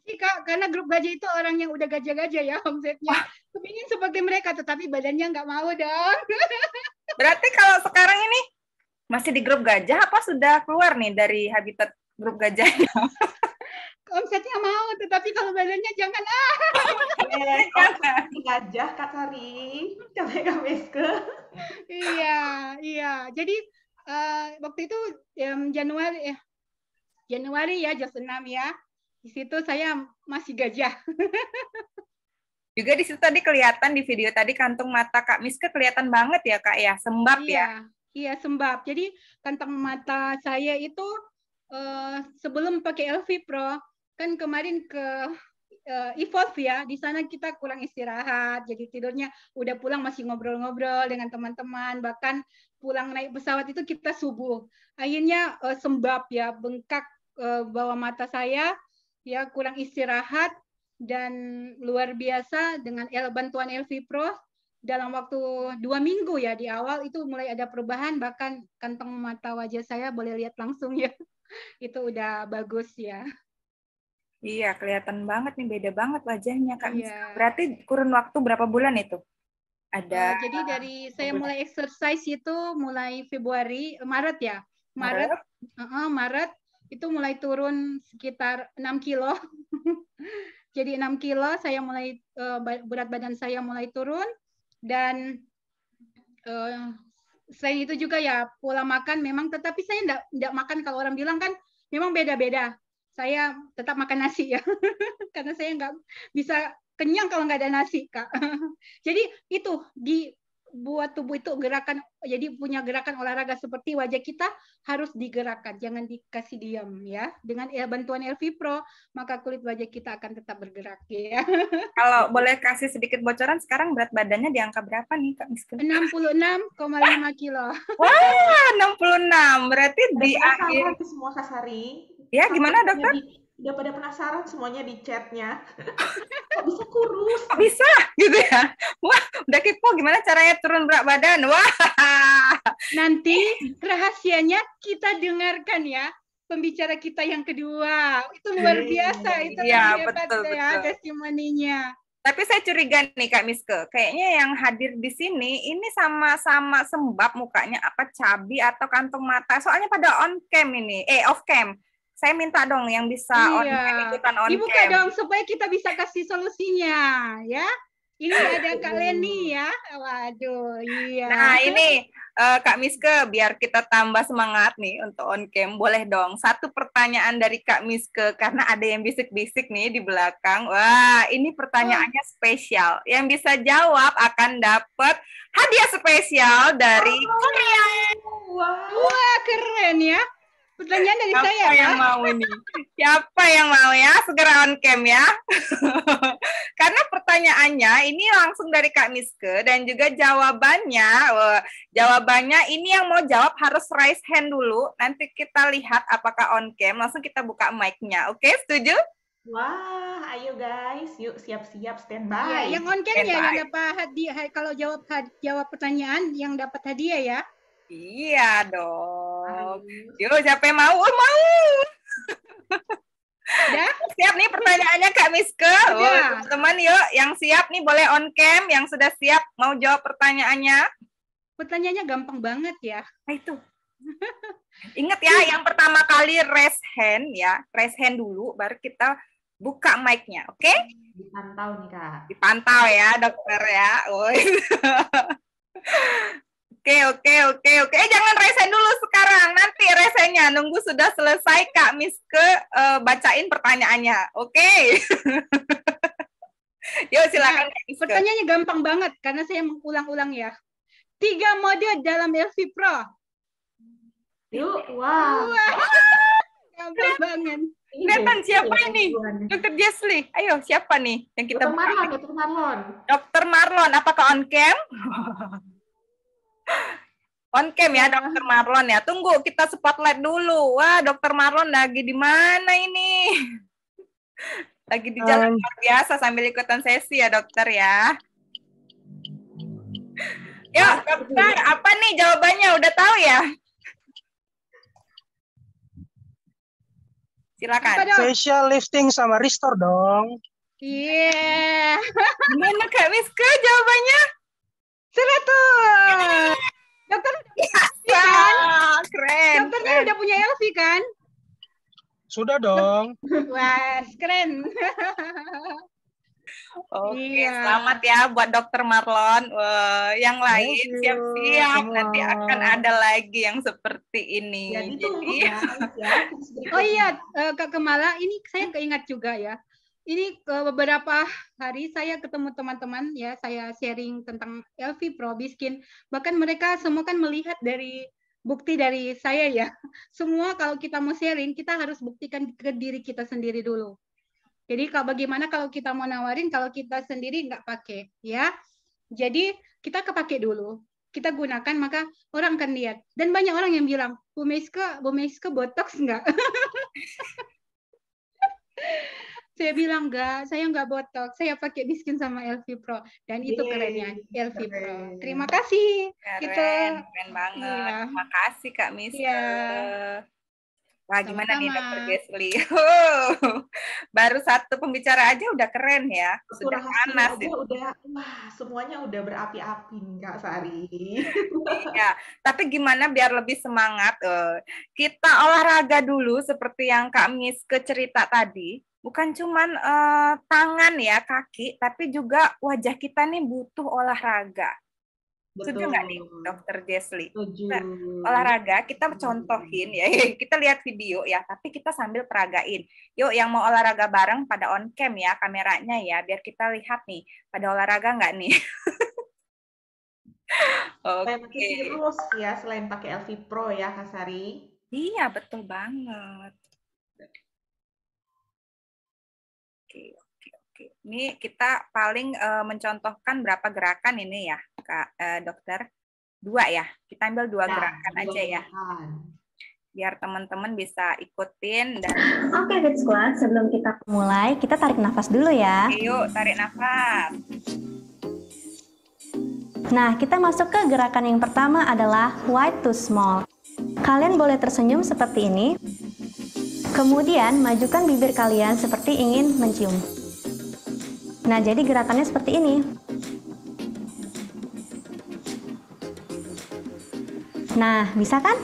Sih, Kak, karena grup gajah itu orang yang udah gajah-gajah ya omsetnya. Kepingin seperti mereka, tetapi badannya nggak mau dong. Berarti kalau sekarang ini masih di grup gajah apa sudah keluar nih dari habitat grup gajahnya? Omsetnya mau, tetapi kalau badannya jangan. Gajah, Kak Sari. Katanya Kak Miske. Iya. Jadi waktu itu Januari ya, JOS 6 ya. Di situ saya masih gajah. Juga di situ tadi kelihatan di video tadi kantung mata Kak Miske kelihatan banget ya Kak ya, sembab ya. Iya, sembab. Jadi kantong mata saya itu sebelum pakai LV Pro, kan kemarin ke Evolve ya, di sana kita kurang istirahat, jadi tidurnya udah pulang masih ngobrol-ngobrol dengan teman-teman, bahkan pulang naik pesawat itu kita subuh. Akhirnya sembab ya, bengkak bawah mata saya, ya kurang istirahat, dan luar biasa dengan bantuan LV Pro, dalam waktu 2 minggu ya di awal itu mulai ada perubahan, bahkan kantong mata wajah saya boleh lihat langsung ya, itu udah bagus ya. Iya, kelihatan banget nih, beda banget wajahnya Kak Miske. Iya. Berarti kurun waktu berapa bulan itu? Ada. Jadi dari saya mulai exercise itu mulai Maret ya. Maret itu mulai turun sekitar 6 kilo. Jadi 6 kilo saya mulai berat badan saya mulai turun, dan selain itu juga ya pola makan memang, tetapi saya enggak makan, kalau orang bilang kan memang beda-beda. Saya tetap makan nasi ya, karena saya nggak bisa kenyang kalau nggak ada nasi, Kak. Jadi itu buat tubuh itu gerakan, jadi punya gerakan olahraga seperti wajah kita harus digerakkan, jangan dikasih diam ya. Dengan bantuan LV Pro, maka kulit wajah kita akan tetap bergerak ya. Kalau boleh kasih sedikit bocoran, sekarang berat badannya di angka berapa nih Kak Miske? 66,5 kilo. Wah, 66. Berarti di akhir. Semua Kak Sari. Ya, gimana dokter? Udah pada penasaran semuanya di chatnya. Kok bisa kurus? Kok bisa gitu ya? Wah, udah kepo gimana caranya turun berat badan? Wah. Nanti rahasianya kita dengarkan ya pembicara kita yang kedua. Itu luar biasa, itu ya, hebat betul, ya betul. testimoninya. Tapi saya curiga nih Kak Miske, kayaknya yang hadir di sini ini sama-sama sembab mukanya, apa cabi atau kantung mata. Soalnya pada on cam ini, off cam. Saya minta dong yang bisa on cam, ikutan on Dibuka cam. dong supaya kita bisa kasih solusinya ya. Ini ada Kak Leni ya. Waduh, iya. Nah, ini Kak Miske, biar kita tambah semangat nih untuk on cam, boleh dong satu pertanyaan dari Kak Miske, karena ada yang bisik-bisik nih di belakang. Wah, ini pertanyaannya spesial. Yang bisa jawab akan dapat hadiah spesial dari Korea. Wah, keren ya. Pertanyaan dari saya. Siapa yang mau ini? Siapa yang mau ya? Segera on cam ya. Karena pertanyaannya ini langsung dari Kak Miske dan juga jawabannya. Jawabannya ini yang mau jawab harus raise hand dulu. Nanti kita lihat apakah on cam. Langsung kita buka mic-nya. Oke, setuju? Wah, ayo guys, yuk siap-siap Ya, standby. yang on cam ya, Standby. yang dapat hadiah. Kalau jawab pertanyaan yang dapat hadiah ya. Iya dong. Harus. Yuk, siapa yang mau? Mau. Udah? Siap nih pertanyaannya Kak Miske. Udah. Teman-teman yuk, yang siap nih boleh on cam, yang sudah siap mau jawab pertanyaannya. Pertanyaannya gampang banget ya. Nah itu. Ingat ya, yang pertama kali raise hand ya, raise hand dulu, baru kita buka mic-nya, oke? Dipantau nih Kak. Dipantau ya, dokter ya. Oke. Jangan raise hand dulu sekarang, nanti raise hand-nya. Nunggu sudah selesai Kak Miske bacain pertanyaannya, oke? Yuk silakan Kak Miske. Pertanyaannya gampang banget karena saya mengulang-ulang ya. 3 mode dalam LV Pro. Yuk, wah. Gampang banget. Kelihatan siapa ya, ini? tujuannya. Dokter Jesli, ayo siapa nih yang kita Dokter Marlon, Dokter Marlon. Dokter Marlon, apakah on cam? On cam ya, Dokter Marlon ya. Tunggu, kita spotlight dulu. Wah, Dokter Marlon lagi di mana ini? Lagi di jalan luar biasa sambil ikutan sesi ya, dokter ya. Yuk, dokter, apa nih jawabannya? Udah tahu ya? Silakan. Apa dong? Facial lifting sama restore dong. Iya. Gimana Kak Miske jawabannya? 100. Dokter Keren. dokternya udah punya LV kan? Sudah dong. Wah, keren. Oke, Iya. selamat ya buat Dokter Marlon. Wah, yang lain Thank you, siap-siap. semua. Nanti akan ada lagi yang seperti ini. Jadi tunggu Jadi, guys ya. tips berikutnya. Oh iya, Kak Kemala, ini saya keingat juga ya. Ini beberapa hari saya ketemu teman-teman ya, saya sharing tentang LV Pro Biskin. Bahkan mereka semua kan melihat dari bukti dari saya ya. Semua kalau kita mau sharing, kita harus buktikan ke diri kita sendiri dulu. Jadi bagaimana kalau kita mau nawarin, kalau kita sendiri nggak pakai, ya. Jadi kita kepake dulu, kita gunakan, maka orang akan lihat. Dan banyak orang yang bilang, Bu Meiske botox nggak? Saya bilang enggak, saya nggak botox, saya pakai Biskin sama LV Pro, dan itu Yeay, kerennya LV Pro. keren. Terima kasih. keren banget. Iya. Terima kasih Kak Miske. Iya. Wah, gimana nih Sama-sama. Dokter Desli? Baru satu pembicara aja udah keren ya. Sudah Rahasia panas aja itu. udah, wah semuanya udah berapi-api nih Kak Sari. Ya, tapi gimana biar lebih semangat? Kita olahraga dulu seperti yang Kak Miske cerita tadi. Bukan cuman tangan ya, kaki, tapi juga wajah kita nih butuh olahraga. Setuju nggak nih, Dokter Jesli? Setuju. Nah, olahraga kita contohin ya, kita lihat video ya, tapi kita sambil peragain. Yuk, yang mau olahraga bareng pada on cam ya kameranya ya, biar kita lihat nih pada olahraga nggak nih. Selain Oke. pakai virus ya, selain pakai LV Pro ya Kak Sari. Iya, betul banget. Oke. Ini kita paling mencontohkan berapa gerakan ini ya, Kak Dokter? 2 ya. Kita ambil 2 Nah, gerakan dua aja ya, gerakan. biar teman-teman bisa ikutin dan Oke, Fit Squad, sebelum kita mulai, kita tarik nafas dulu ya. yuk tarik nafas. Nah, kita masuk ke gerakan yang pertama adalah wide to small. Kalian boleh tersenyum seperti ini. Kemudian, majukan bibir kalian seperti ingin mencium. Nah, jadi gerakannya seperti ini. Nah, bisa kan?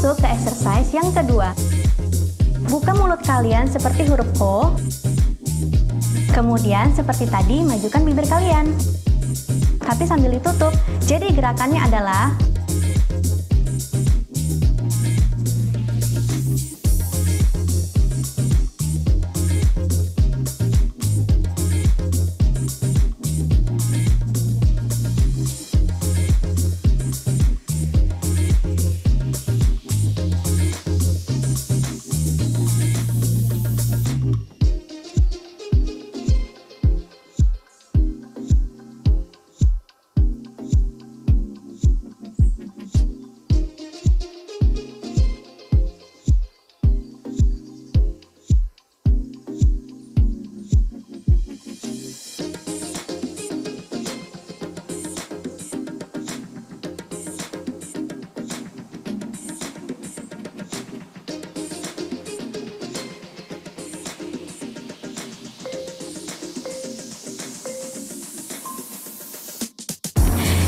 masuk ke exercise yang kedua. Buka mulut kalian seperti huruf O. Kemudian seperti tadi, majukan bibir kalian. Tapi sambil ditutup. Jadi gerakannya adalah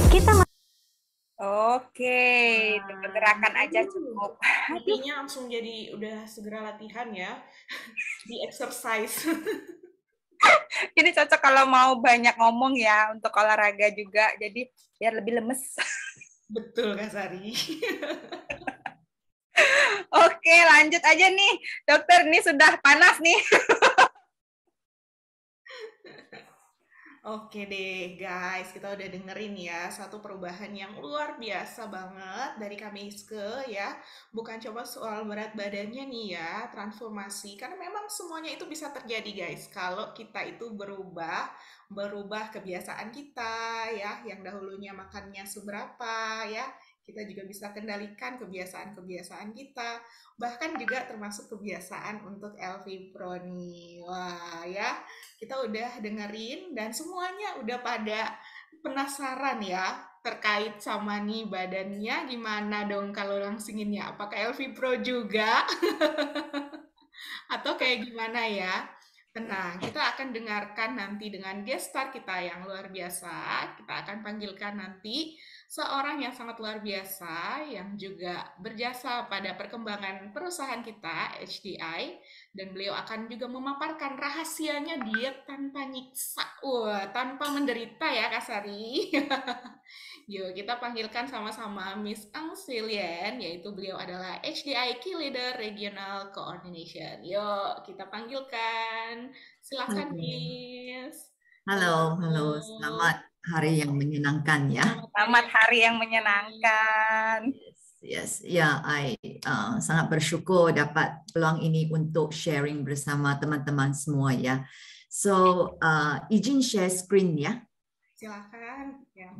kita Oke, itu gerakan aja cukup. Hatinya langsung jadi udah segera latihan ya. Di exercise. Ini cocok kalau mau banyak ngomong ya untuk olahraga juga, jadi biar lebih lemes. Betul, Kak Sari. Oke, lanjut aja nih, dokter. Ini sudah panas nih. Oke deh guys, kita udah dengerin ya satu perubahan yang luar biasa banget dari Kamiske ya. Bukan cuma soal berat badannya nih ya, transformasi. Karena memang semuanya itu bisa terjadi guys. Kalau kita itu berubah kebiasaan kita ya. Yang dahulunya makannya seberapa ya. Kita juga bisa kendalikan kebiasaan-kebiasaan kita. Bahkan juga termasuk kebiasaan untuk LV Pro nih. Wah ya, kita udah dengerin dan semuanya udah pada penasaran ya terkait sama nih badannya gimana dong kalau langsinginnya. Apakah LV Pro juga? Atau kayak gimana ya? Tenang, kita akan dengarkan nanti dengan guest star kita yang luar biasa. Kita akan panggilkan nanti seorang yang sangat luar biasa yang juga berjasa pada perkembangan perusahaan kita, HDI, dan beliau akan juga memaparkan rahasianya diet tanpa nyiksa, tanpa menderita ya Kak Sari. Yuk, kita panggilkan sama-sama Miss Ang Silien, yaitu beliau adalah HDI Key Leader Regional Coordination. Yuk, kita panggilkan. Silakan, Miss. Halo, selamat hari yang menyenangkan ya. Selamat hari yang menyenangkan. Yes, ya, sangat bersyukur dapat peluang ini untuk sharing bersama teman-teman semua ya. So, izin share screen ya. Silakan. Ya.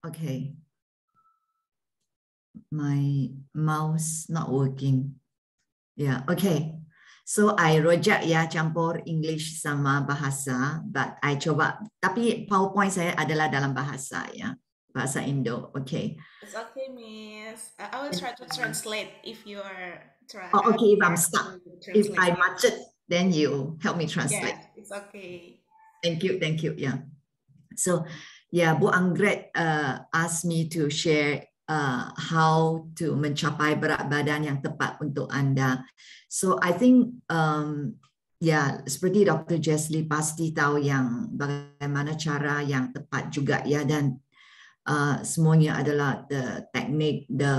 Okay. My mouse not working. Yeah, okay. So I rojak ya campur English sama bahasa, but I coba. Tapi PowerPoint saya adalah dalam bahasa ya, bahasa Indo. Okay. It's okay, Miss. I will try to translate if you are trying. Oh, okay. If I'm stuck, if I macet, then you help me translate. Yes, it's okay. Thank you. Yeah. So, yeah, Bu Anggrek asked me to share how to mencapai berat badan yang tepat untuk Anda. So I think seperti Dr. Jeslie pasti tahu yang bagaimana cara yang tepat juga ya, dan semuanya adalah the technique, the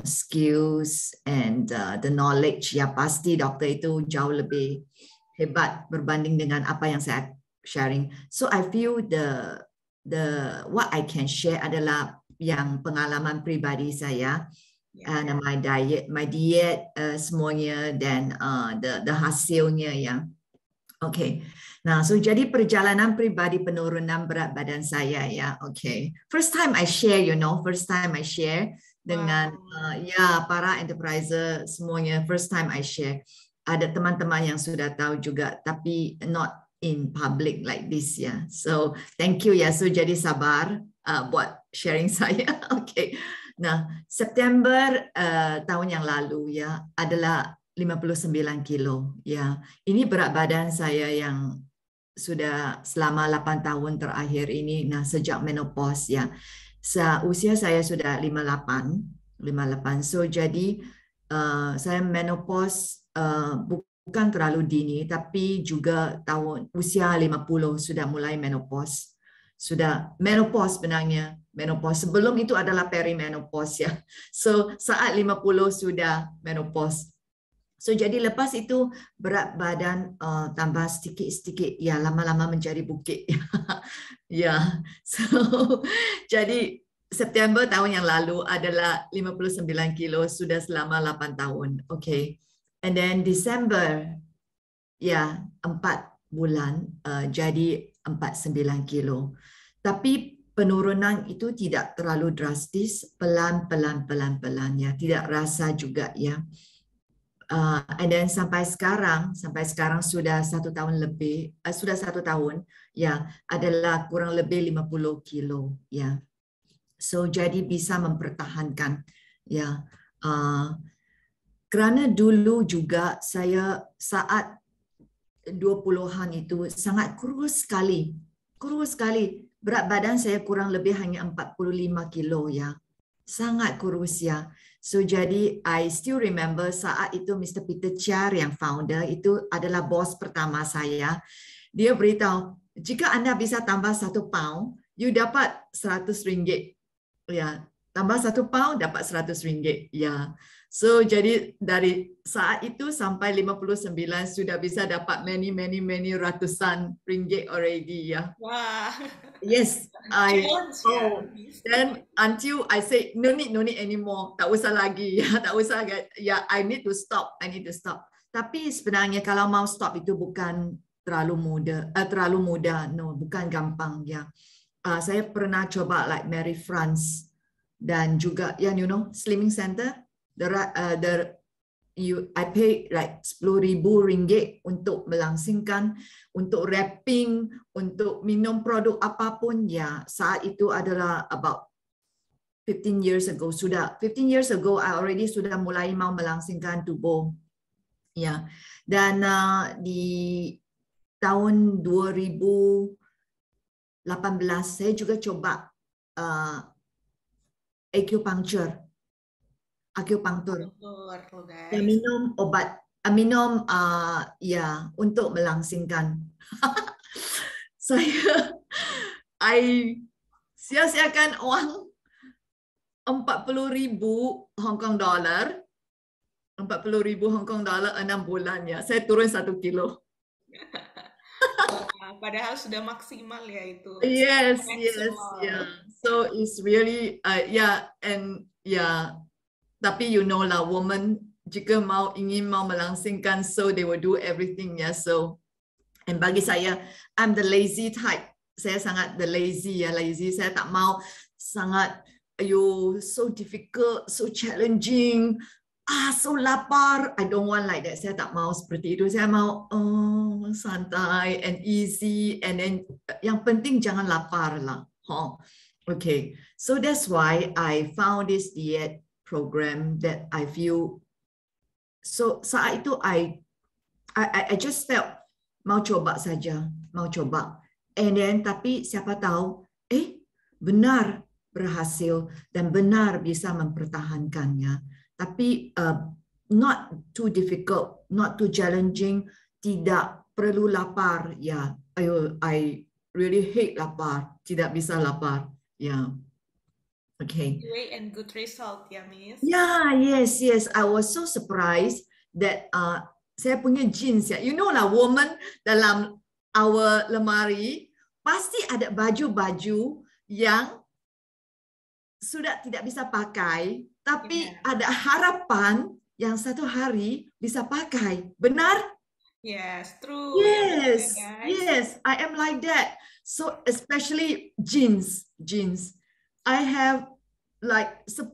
skills and the knowledge ya. Pasti dokter itu jauh lebih hebat berbanding dengan apa yang saya sharing. So I feel the what I can share adalah yang pengalaman pribadi saya, and my diet semuanya, dan the hasilnya ya. Okay. Nah, so jadi perjalanan pribadi penurunan berat badan saya ya. Okay. First time I share dengan para enterpriser semuanya. First time I share. Ada teman-teman yang sudah tahu juga, tapi not in public like this ya. So thank you ya. So jadi sabar buat sharing saya. Okay. Nah, September tahun yang lalu ya adalah 59 kilo ya. Ini berat badan saya yang sudah selama 8 tahun terakhir ini, nah sejak menopause ya. Usia saya sudah 58. So jadi saya menopause bukan terlalu dini, tapi juga tahun usia 50 sudah mulai menopause. Sudah menopause sebenarnya. Menopause sebelum itu adalah perimenopause ya. So saat 50 sudah menopause. So jadi lepas itu berat badan tambah sedikit-sedikit, ya lama-lama menjadi bukit. Ya, so jadi September tahun yang lalu adalah 59 kilo sudah selama 8 tahun. Okay. And then December, ya 4 bulan jadi 49 kilo. Tapi penurunan itu tidak terlalu drastis, pelan-pelan ya, tidak rasa juga ya. And then sampai sekarang sudah 1 tahun lebih, sudah 1 tahun ya, adalah kurang lebih 50 kilo ya. So jadi bisa mempertahankan ya. Kerana dulu juga saya saat 20-an itu sangat kurus sekali. Berat badan saya kurang lebih hanya 45 kilo ya. Sangat kurus ya. So jadi I still remember saat itu Mr. Peter Chia yang founder itu adalah bos pertama saya. Dia beritahu, jika anda bisa tambah 1 pound, you dapat RM100. Ya, tambah 1 pound dapat RM100. Ya. So jadi dari saat itu sampai 59 sudah bisa dapat many ratusan ringgit already ya. Wah. Yes, then until I say no need anymore, tak usah lagi ya, tak usah ya, I need to stop. Tapi sebenarnya kalau mau stop itu bukan terlalu mudah, no, bukan gampang ya. Saya pernah coba like Mary France dan juga ya, you know, Slimming Center. I pay like RM10,000 untuk melangsingkan, untuk wrapping, untuk minum produk apapun ya. Saat itu adalah about 15 years ago. 15 years ago I already sudah mulai mau melangsingkan tubuh. Ya. Dan di tahun 2018 saya juga coba acupuncture. Dan minum obat, ya untuk melangsingkan. I sia-siakan uang 40,000 Hong Kong dollar. 40,000 Hong Kong dollar 6 bulan ya. Saya turun 1 kilo. Padahal sudah maksimal ya itu. Yes, yeah. So it's really tapi you know lah, woman jika ingin mau melangsingkan, so they will do everything ya. So, and bagi saya, I'm the lazy type. Saya sangat the lazy. Saya tak mau sangat, so difficult, so challenging, so lapar. I don't want like that. Saya tak mau seperti itu. Saya mau santai and easy, and then yang penting jangan lapar lah. Okay, so that's why I found this diet program that I feel. So saat itu I just felt mau coba saja, and then tapi siapa tahu benar berhasil dan benar bisa mempertahankannya. Tapi not too difficult, not too challenging, tidak perlu lapar ya. I really hate lapar, tidak bisa lapar ya. Okay. And good result ya, Miss. Yeah, yes. I was so surprised that saya punya jeans ya. You know lah, woman dalam our lemari pasti ada baju-baju yang sudah tidak bisa pakai, tapi ada harapan yang satu hari bisa pakai. Benar? Yes, true. Yes, I am like that. So especially jeans. I have like 10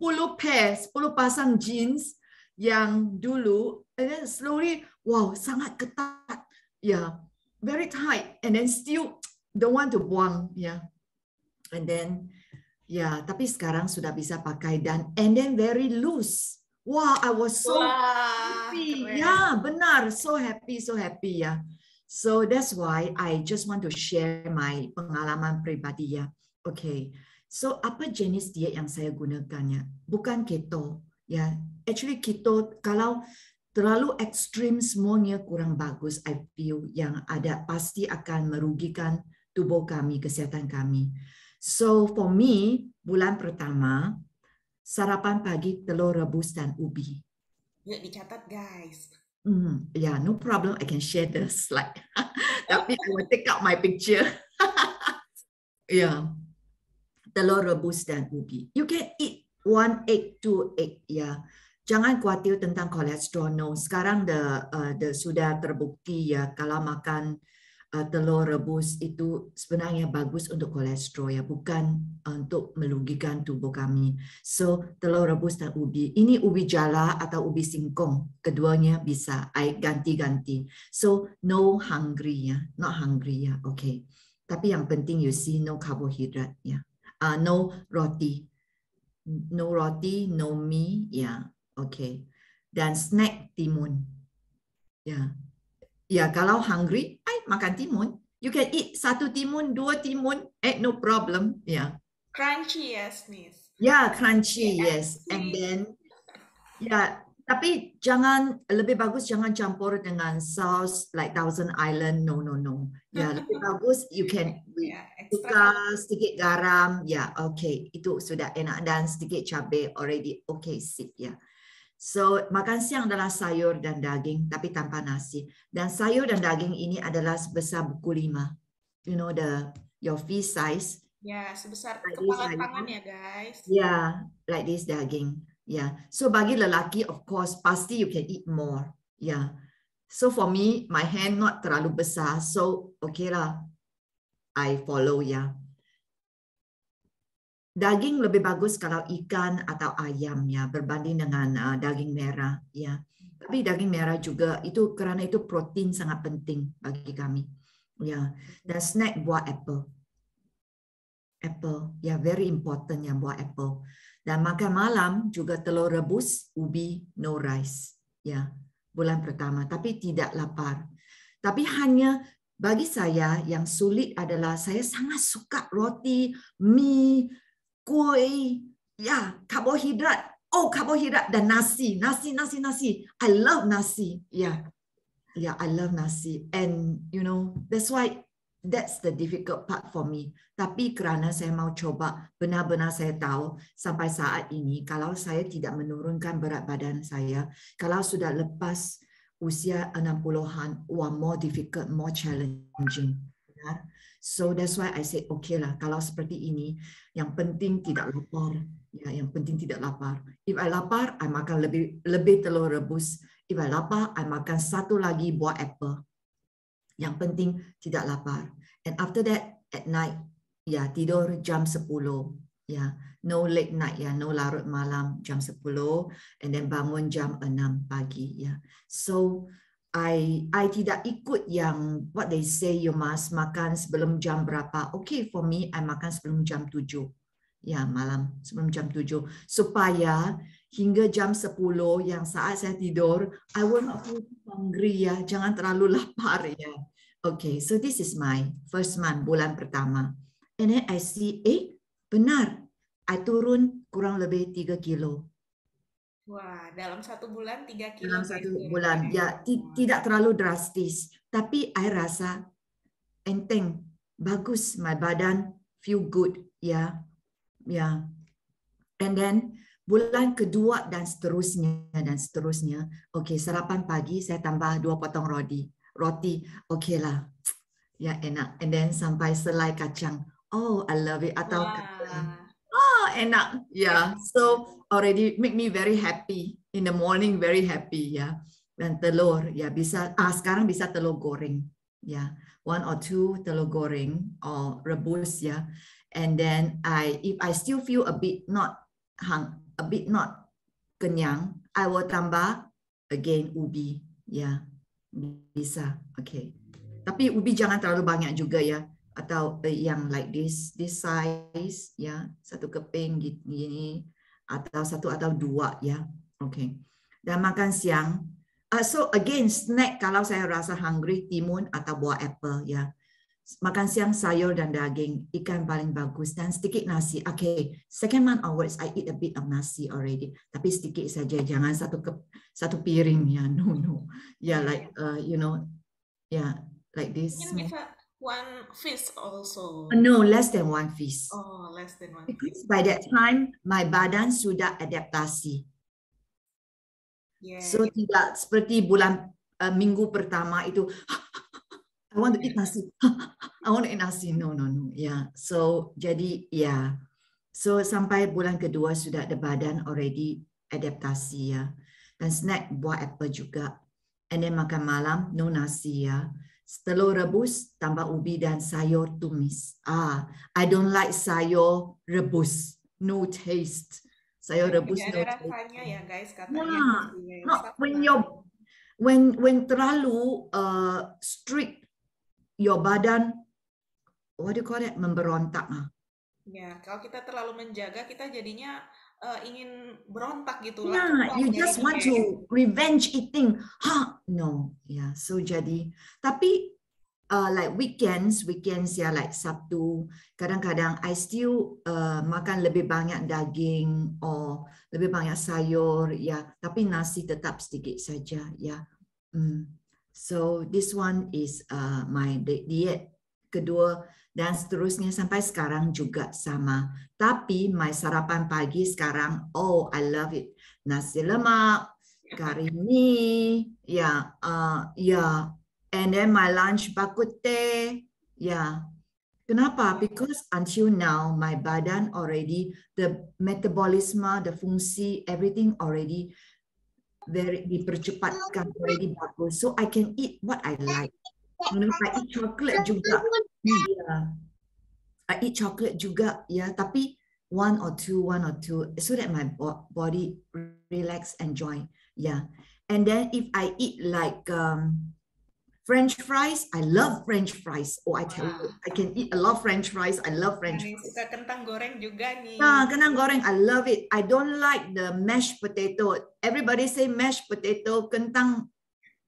pasang jeans yang dulu, and then slowly, wow, sangat ketat. Yeah, very tight, and then still don't want to buang. Yeah, and then, tapi sekarang sudah bisa pakai and then very loose. Wow, I was so happy. Keren. Yeah, benar, so happy ya. So that's why I just want to share my pengalaman pribadi ya. Okay. So apa jenis diet yang saya gunakan ya? Bukan keto ya. Actually keto kalau terlalu ekstrim semuanya kurang bagus. I feel yang ada pasti akan merugikan tubuh kami, kesihatan kami. So for me, bulan pertama sarapan pagi telur rebus dan ubi. Yuk dicatat guys. Yeah, no problem. I can share the slide. Tapi I will take out my picture. Yeah. Telur rebus dan ubi. You can eat 1 egg, 2 egg. Ya, jangan khawatir tentang kolesterol. No, sekarang sudah terbukti ya kalau makan telur rebus itu sebenarnya bagus untuk kolesterol ya, bukan untuk merugikan tubuh kami. So telur rebus dan ubi. Ini ubi jala atau ubi singkong. Keduanya bisa. I ganti-ganti. So no hungry ya, not hungry ya. Okay. Tapi yang penting you see no carbohydrate ya. No roti, no mie, ya, okay. Dan snack timun, ya, ya kalau hungry, makan timun. You can eat 1 timun, 2 timun, no problem, ya. Crunchy yes, Miss. Ya, crunchy yes, and then, ya. Tapi lebih bagus jangan campur dengan saus like Thousand Island. No. Ya, lebih bagus you can buka sedikit garam. Ya, okay. Itu sudah enak dan sedikit cabai already. Okay, sip ya. So, makan siang adalah sayur dan daging tapi tanpa nasi. Dan sayur dan daging ini adalah sebesar buku 5. You know your fist size. Ya, sebesar kepala tangan ya, guys. Ya, like this daging. Yeah, so bagi lelaki, of course, pasti you can eat more. Yeah, so for me, my hand not terlalu besar, so okay lah, I follow ya. Daging lebih bagus kalau ikan atau ayam ya, berbanding dengan daging merah ya. Tapi daging merah juga itu karena itu protein sangat penting bagi kami. Ya, dan snack buah apple. Apple, ya very important yang buah apple. Dan makan malam juga telur rebus, ubi, no rice. Ya, bulan pertama. Tapi tidak lapar. Tapi hanya bagi saya yang sulit adalah saya sangat suka roti, mie, kue, ya karbohidrat. Oh, karbohidrat dan nasi. Nasi. I love nasi. Ya, I love nasi. And you know, that's the difficult part for me. Tapi kerana saya mau coba, benar-benar saya tahu sampai saat ini, kalau saya tidak menurunkan berat badan saya, kalau sudah lepas usia 60-an, more difficult, more challenging. So that's why I say, okay lah, kalau seperti ini, yang penting tidak lapar. Ya, yang penting tidak lapar. If I lapar, I makan lebih telur rebus. If I lapar, I makan 1 lagi buah apple. Yang penting tidak lapar. And after that, at night, ya tidur jam 10. Ya, no late night, ya, no larut malam jam 10. And then bangun jam 6 pagi. Ya, so I tidak ikut yang what they say you must makan sebelum jam berapa. Okay, for me, I makan sebelum jam 7. Ya, malam sebelum jam 7 supaya hingga jam 10 yang saat saya tidur, I will not feel hungry ya, jangan terlalu lapar ya. Okay, so this is my first month, bulan pertama. And then I see, benar, I turun kurang lebih 3 kilo. Wah, dalam 1 bulan 3 kilo. Dalam 1 bulan, ya tidak terlalu drastis. Tapi I rasa enteng, bagus, my badan feel good, ya. Ya. And then bulan kedua dan seterusnya. Okay, sarapan pagi saya tambah 2 potong roti, okay lah, ya enak. And then sampai selai kacang, oh I love it. Atau enak, ya. So already make me very happy in the morning, very happy ya. Dan telur, ya bisa. Sekarang bisa telur goreng, ya. 1 or 2 telur goreng or rebus ya. And then if I still feel a bit not kenyang, I will tambah again ubi, ya. Bisa, okay. Tapi ubi jangan terlalu banyak juga ya, atau yang like this size ya, 1 keping gini, atau 1 atau 2 ya, okay. Dan makan siang So again, snack kalau saya rasa hungry, timun atau buah apple ya. Makan siang sayur dan daging, ikan paling bagus dan sedikit nasi. Okay, second month onwards I eat a bit of nasi already. Tapi sedikit saja, jangan satu piring ya. No. Yeah, like you know, yeah, like this. Mungkin bisa one fish also. No, less than one feast. Oh, less than one Because fish. by that time my badan sudah adaptasi. Yeah. So tidak seperti minggu pertama itu I want to eat nasi. I want to eat nasi. No. Yeah. So jadi yeah. So sampai bulan kedua sudah ada badan already adaptasi ya. Dan snack buah apple juga. And then makan malam no nasi ya. Telur rebus tambah ubi dan sayur tumis. I don't like sayur rebus. No taste. Sayur rebus Tidak no ada taste. rasanya ya guys katanya. Yeah. When terlalu strict your badan, what do you call it? Memberontak. Ya, kalau kita terlalu menjaga, kita jadinya ingin berontak gitu lah. Yeah, you just want to revenge eating. No. Yeah, so jadi. Tapi like weekends ya, like Sabtu, kadang-kadang I still makan lebih banyak daging or lebih banyak sayur ya, tapi nasi tetap sedikit saja ya. So this one is my diet kedua dan seterusnya sampai sekarang juga sama. Tapi my sarapan pagi sekarang, oh I love it, nasi lemak, kari mie, ya, and then my lunch bak kut teh, ya. Kenapa? Because until now my badan already, the metabolisme, the fungsi, everything already very dipercepatkan, already bagus. So I can eat what I like. I eat chocolate juga. Yeah. I eat chocolate juga, ya. Tapi one or two, so that my body relax, enjoy. Yeah. And then if I eat like French fries, I love French fries. Oh, I tell you, I can eat a lot of French fries. I love French fries. Suka kentang goreng juga nih. Nah, kentang goreng, I love it. I don't like the mashed potato. Everybody say mashed potato, kentang,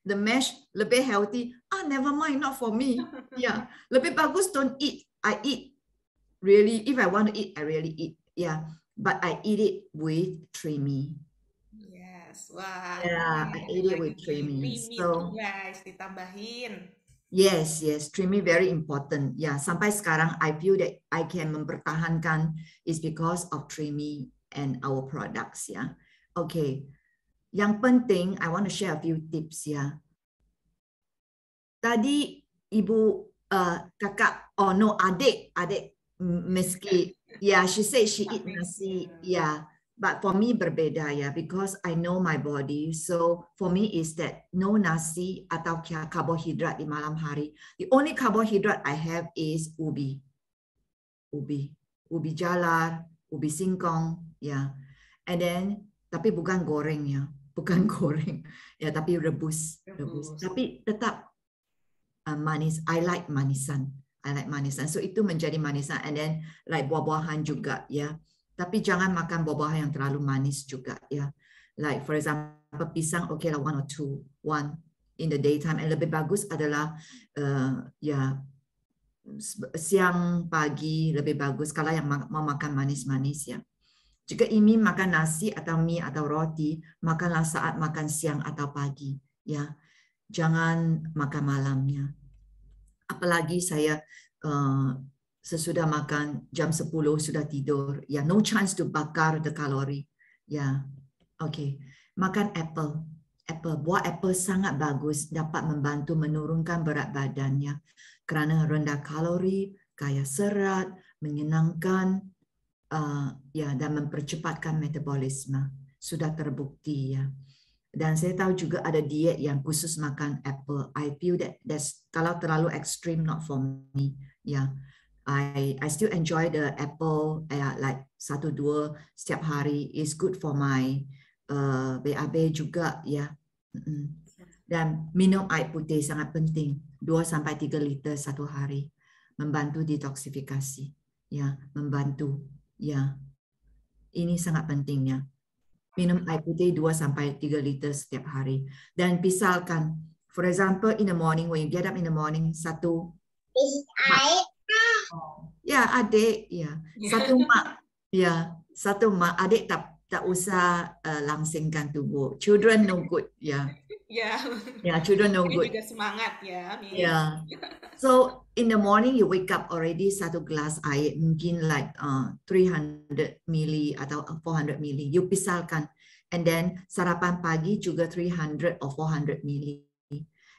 the mash lebih healthy. Never mind, not for me. Yeah, lebih bagus don't eat. I eat really. If I want to eat, I really eat. Yeah, but I eat it with trimmy. Yes, wah. Yeah, I eat it with trimmy. So guys, ditambahin. Yes, trimmy very important. Yeah, sampai sekarang I feel that I can mempertahankan is because of trimmy and our products. Yeah, okay. Yang penting, I want to share a few tips ya. Tadi ibu kakak, oh no, adik meski, yeah, she said she eat nasi, yeah, but for me berbeda ya, because I know my body. So for me is that no nasi atau karbohidrat di malam hari. The only carbohydrate I have is ubi jalar, ubi singkong, ya, and then tapi bukan goreng ya. Bukan goreng ya, tapi rebus. Tapi tetap manis. I like manisan. So itu menjadi manisan. And then like buah-buahan juga ya. Tapi jangan makan buah-buahan yang terlalu manis juga ya. Like for example pisang, okay lah one in the daytime. And lebih bagus adalah ya siang pagi lebih bagus kalau yang mau makan manis-manis ya. Jika ingin makan nasi atau mie atau roti, makanlah saat makan siang atau pagi, ya. Jangan makan malamnya. Apalagi saya sesudah makan jam 10 sudah tidur, ya. No chance to bakar the kalori, ya. Okay. Makan apple. Buah apple sangat bagus, dapat membantu menurunkan berat badannya karena rendah kalori, kaya serat, menyenangkan. Ya, dan mempercepatkan metabolisme sudah terbukti ya. Dan saya tahu juga ada diet yang khusus makan apple. I feel that's kalau terlalu ekstrim not for me. Ya, I still enjoy the apple like 1-2 setiap hari is good for my BAB juga ya. Dan minum air putih sangat penting, 2-3 liter satu hari, membantu detoksifikasi ya, membantu. Ya, ini sangat pentingnya. minum air putih 2 sampai 3 liter setiap hari. Dan misalkan, for example, in the morning, when you get up in the morning, satu mak, ya adik, ya satu mak, ya satu mak, adik tak usah langsingkan tubuh. Children no good, ya. Ya, Children no ini good. juga semangat ya, Miss. Yeah. So in the morning you wake up already satu gelas air, mungkin like 300 ml atau 400 ml. You pisahkan. And then sarapan pagi juga 300 or 400 ml.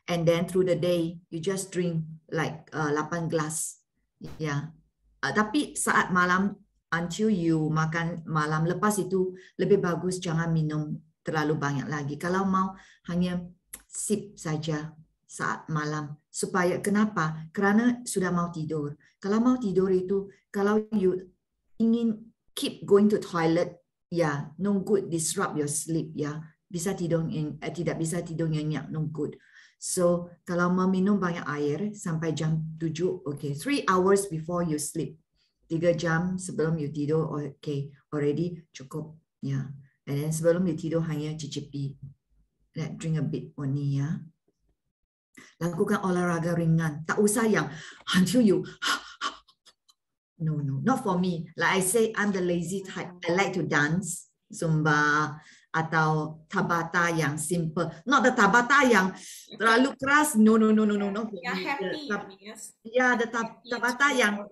And then through the day you just drink like 8 gelas. Yeah. Tapi saat malam until you makan malam, lepas itu lebih bagus jangan minum terlalu banyak lagi. Kalau mau hanya sip saja saat malam. Supaya kenapa? Kerana sudah mau tidur. Kalau mau tidur itu, kalau you ingin keep going to toilet, ya, no good, disrupt your sleep, ya. Bisa tidur tidak bisa tidur nyenyak, no good. So, kalau mau minum banyak air sampai jam 7, okay, 3 hours before you sleep. 3 jam sebelum you tidur, okay, already cukup, ya. And then sebelum you tidur hanya cicipi. Drink a bit only, ya. Lakukan olahraga ringan. Tak usah yang until you. No, not for me. Like I say, I'm the lazy type. I like to dance, Zumba, atau Tabata yang simple. Not the Tabata yang terlalu keras. No, not for me. Happy, yes. Yeah, the Tabata yang,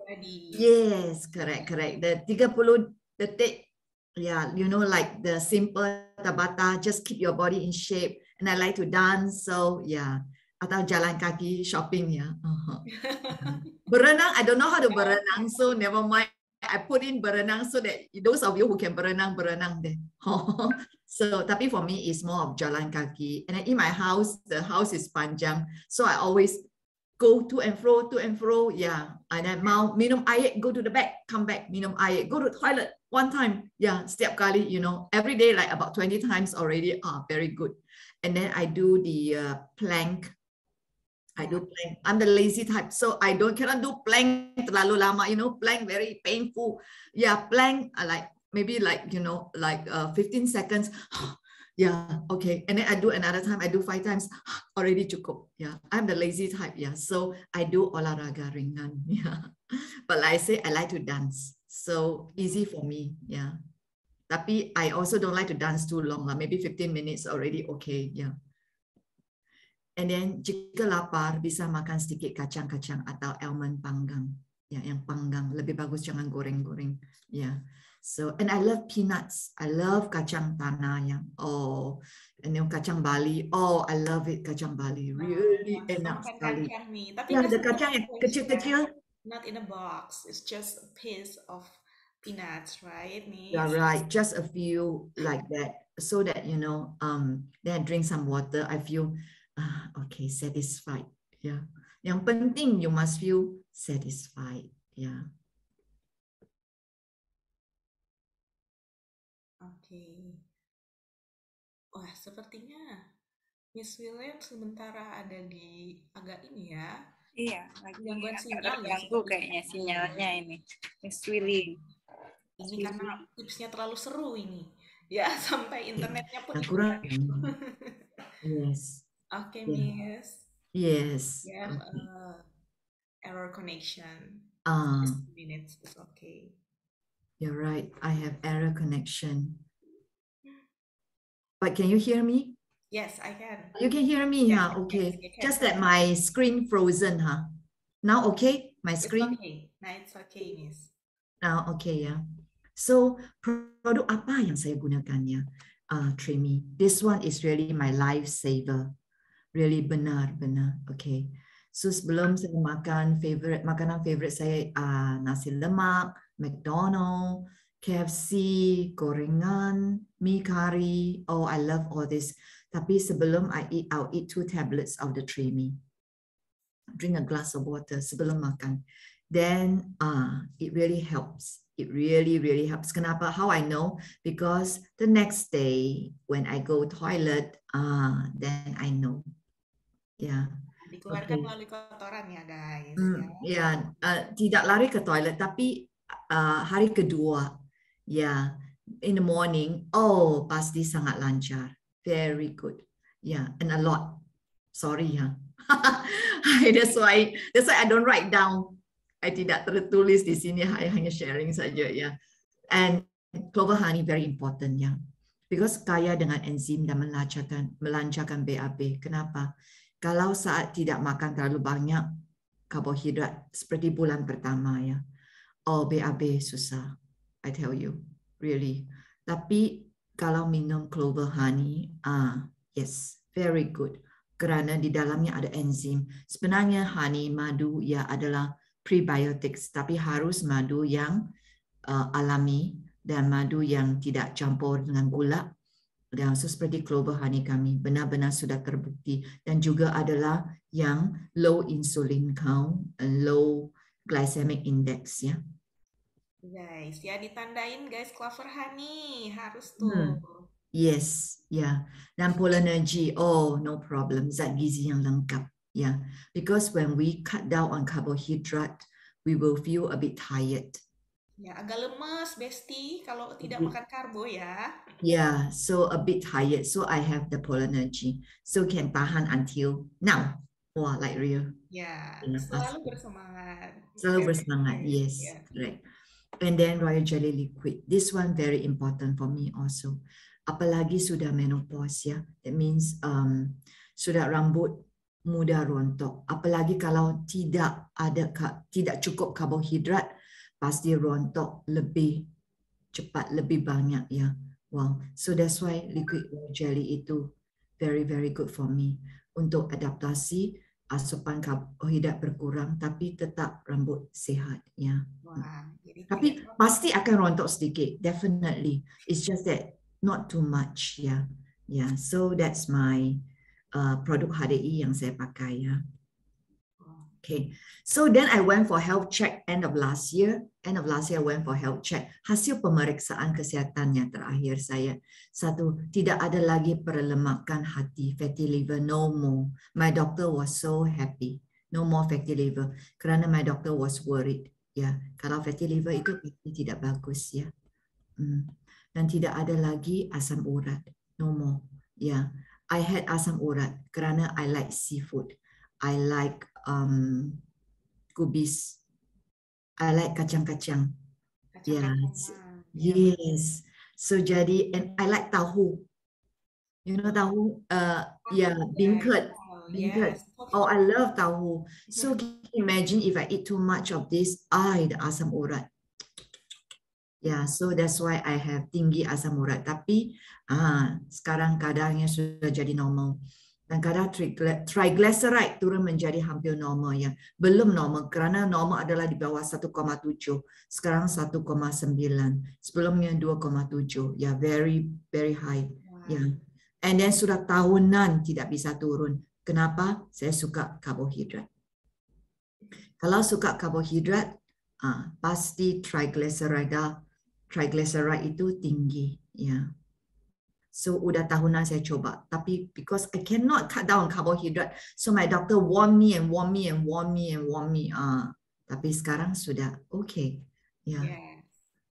yes, correct. The 30 detik. Yeah, you know, like the simple Tabata, just keep your body in shape. And I like to dance, so yeah. Atau jalan kaki, shopping, ya. Berenang, I don't know how to berenang, so never mind. I put in berenang so that those of you who can berenang deh. So, tapi for me, it's more of jalan kaki. And then in my house, the house is panjang, so I always go to and fro, yeah. And then mau minum air, go to the back, come back, minum air, go to the toilet one time, yeah. Setiap kali, you know, every day like about 20 times already. Very good. And then I do the plank. I do plank. I'm the lazy type, so I cannot do plank terlalu lama. You know, plank very painful. Yeah, plank like maybe like 15 seconds. Yeah, okay. And then I do another time. I do 5 times. Already cukup. Yeah, I'm the lazy type. Yeah, so I do olahraga ringan. Yeah, but like I say, I like to dance, so easy for me. Yeah, tapi I also don't like to dance too long. Maybe 15 minutes already okay. Yeah. And then jika lapar bisa makan sedikit kacang-kacang atau almond panggang. Ya, yang panggang lebih bagus, jangan goreng-goreng. Ya. So, and I love peanuts. I love kacang tanah yang and then kacang Bali. I love it, kacang Bali. Really enak sekali. Tapi ya, ada kacang yang kecil-kecil. Not in a box. It's just a piece of peanuts, right? Yeah, right. Just a few like that, so that then I drink some water. I feel okay, satisfied. Yeah. Yang penting you must feel satisfied. Yeah. Okay. Wah, sepertinya Miss William sementara ada di agak ini ya. Iya, lagi gangguan sinyal terganggu kayaknya sinyalnya ini. Miss Willy. Ini karena tipsnya terlalu seru ini. Ya, sampai internetnya pun kurang. Yes. Okay, Miss. Yes. You have error connection. 2 minutes is okay. You're right. I have error connection. But can you hear me? Yes, I can. You can hear me, yeah, huh? Okay. Yes, just that my screen frozen, huh? Now okay? My screen? It's okay. Now it's okay, Miss. Now okay, yeah. So produk apa yang saya gunakannya? Tremi. This one is really my lifesaver. Really benar. Okay. So sebelum saya makan makanan favorite saya nasi lemak, McDonald's, KFC, gorengan, mie kari. I love all this. Tapi sebelum I eat, I'll eat 2 tablets of the Tremi. Drink a glass of water sebelum makan. Then it really helps. It really helps. Kenapa? How I know? Because the next day when I go toilet, then I know. Yeah. Dikeluarkan melalui kotoran ya, guys. Tidak lari ke toilet, tapi hari kedua, ya, in the morning, oh, pasti sangat lancar. Very good. Yeah, and a lot. Sorry, ya. That's why I don't write down. I tidak tertulis di sini, hanya sharing saja ya. And clover honey very important ya. Because kaya dengan enzim dan melancarkan BAB. Kenapa? Kalau saat tidak makan terlalu banyak karbohidrat seperti bulan pertama ya, oh BAB susah. I tell you, really. Tapi kalau minum clover honey, yes, very good. Kerana di dalamnya ada enzim. Sebenarnya honey, madu ya adalah prebiotics, tapi harus madu yang alami dan madu yang tidak campur dengan gula. Dan seperti clover honey kami benar-benar sudah terbukti, dan juga adalah yang low insulin count and low glycemic index ya. Guys, ya ditandain guys, clover honey harus tuh. Yes, ya. Dan Polenergy, oh no problem, zat gizi yang lengkap ya. Because when we cut down on carbohydrate, we will feel a bit tired. Ya, agak lemes, Besti, kalau tidak makan karbo ya. Yeah, so a bit tired. So I have the Polenergy. So can tahan until now. Wah, like real. Ya, selalu bersemangat. Selalu bersemangat, yes. Yeah. Right. And then Royal Jelly Liquid. This one very important for me also. Apalagi sudah menopause ya. That means sudah rambut mudah rontok. Apalagi kalau tidak cukup karbohidrat, pasti rontok lebih cepat, lebih banyak ya. Wow, so that's why liquid jelly itu very very good for me untuk adaptasi asupan karbohidrat berkurang tapi tetap rambut sehat ya. Wah, jadi tapi pasti akan rontok sedikit, definitely. It's just that not too much ya. Yeah, so that's my produk HDI yang saya pakai ya. Okay, so then I went for health check end of last year. End of last year I went for health check. Hasil pemeriksaan kesehatannya terakhir saya. 1, tidak ada lagi perlemakan hati, fatty liver, no more. My doctor was so happy. No more fatty liver. Kerana my doctor was worried. Ya, kalau fatty liver itu tidak bagus ya. Dan tidak ada lagi asam urat. No more. Ya, I had asam urat kerana I like seafood. I like kubis. I like kacang-kacang. Yes. Yes. So jadi, and I like tahu. You know tahu? Beancurd. Beancurd. Oh, I love tahu. So can you imagine if I eat too much of this, the asam urat. Yeah, so that's why I have tinggi asam urat. Tapi sekarang kadarnya sudah jadi normal. Dan kadar triglyceride turun menjadi hampir normal ya. Belum normal kerana normal adalah di bawah 1,7. Sekarang 1,9. Sebelumnya 2,7. Ya, very very high. Ya. And then sudah tahunan tidak bisa turun. Kenapa? Saya suka karbohidrat. Kalau suka karbohidrat, pasti triglyceride itu tinggi ya. So udah tahunan saya coba, tapi because I cannot cut down carbohydrate, so my doctor warn me. Tapi sekarang sudah okay. Ya. Yeah.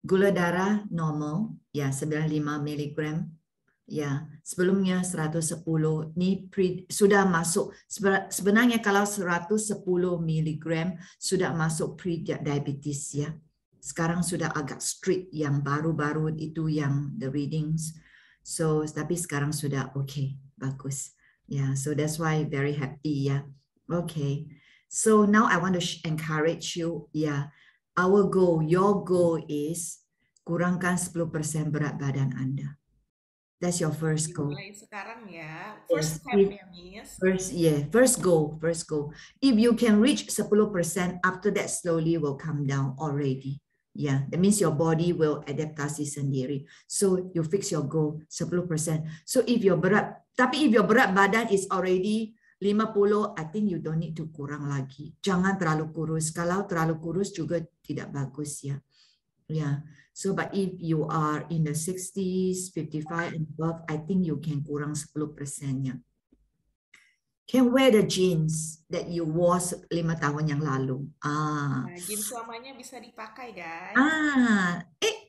Gula darah normal, ya 95 mg. Ya, sebelumnya 110. Ni sudah masuk. Sebenarnya kalau 110 mg sudah masuk pre-diabetes ya. Sekarang sudah agak strict yang baru-baru itu yang the readings. So, tapi sekarang sudah okay, bagus. Yeah, so that's why very happy ya. Okay, so now I want to encourage you. Yeah, our goal, your goal is kurangkan 10% berat badan Anda. That's your first goal. Mulai sekarang ya, first step ya, Miss. First goal. If you can reach 10%, after that slowly will come down already. Yeah, that means your body will adaptasi sendiri. So you fix your goal 10%. So if your berat badan is already 50, I think you don't need to kurang lagi. Jangan terlalu kurus. Kalau terlalu kurus juga tidak bagus ya. Yeah. So but if you are in the 60s, 55 and above, I think you can kurang 10%-nya. Can wear the jeans that you wore 5 tahun yang lalu. Jeans lamanya bisa dipakai, guys.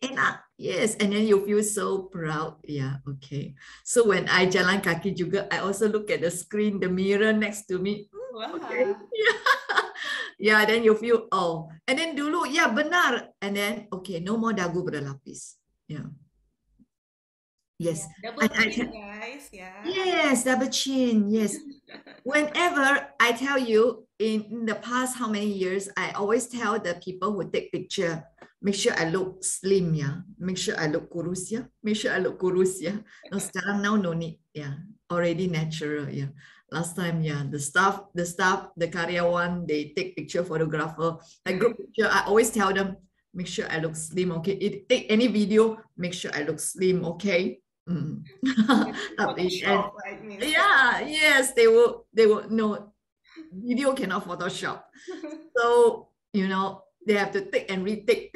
enak. Yes, and then you feel so proud. Yeah, okay. So when I jalan kaki juga, I also look at the screen, the mirror next to me. Wah. Okay. Yeah. Yeah, then you feel, oh. And then dulu, yeah, benar. And then, okay, no more dagu berlapis. Yeah. Yes. Double chin, guys, ya. Yes, double chin. Yes. Whenever I tell you in the past how many years, I always tell the people who take picture, make sure I look slim, yeah. Make sure I look kurus, yeah. Make sure I look kurus, yeah. No, sekarang now no need, yeah. Already natural, yeah. Last time, yeah, the staff, the karyawan, they take picture, photographer, like group picture. I always tell them, make sure I look slim, okay. Take any video, make sure I look slim, okay. Photoshop, right, Miss? Yeah, yes, they will no, video cannot Photoshop. So, you know, they have to take and retake.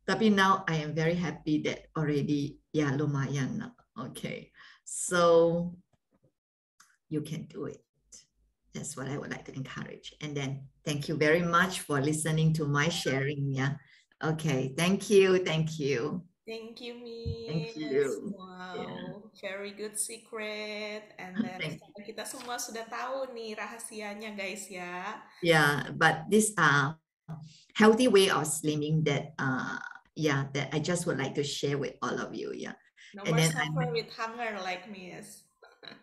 Tapi now I am very happy that already, yeah, lumayan. Okay, so you can do it. That's what I would like to encourage. And then thank you very much for listening to my sharing. Yeah. Okay, thank you. Thank you, Miss. Thank you. Wow, Yeah. very good secret. And then kita semua sudah tahu nih rahasianya, guys, ya. Yeah, but this healthy way of slimming that yeah, that I just would like to share with all of you. Yeah. No And more then suffer with hunger like Miss.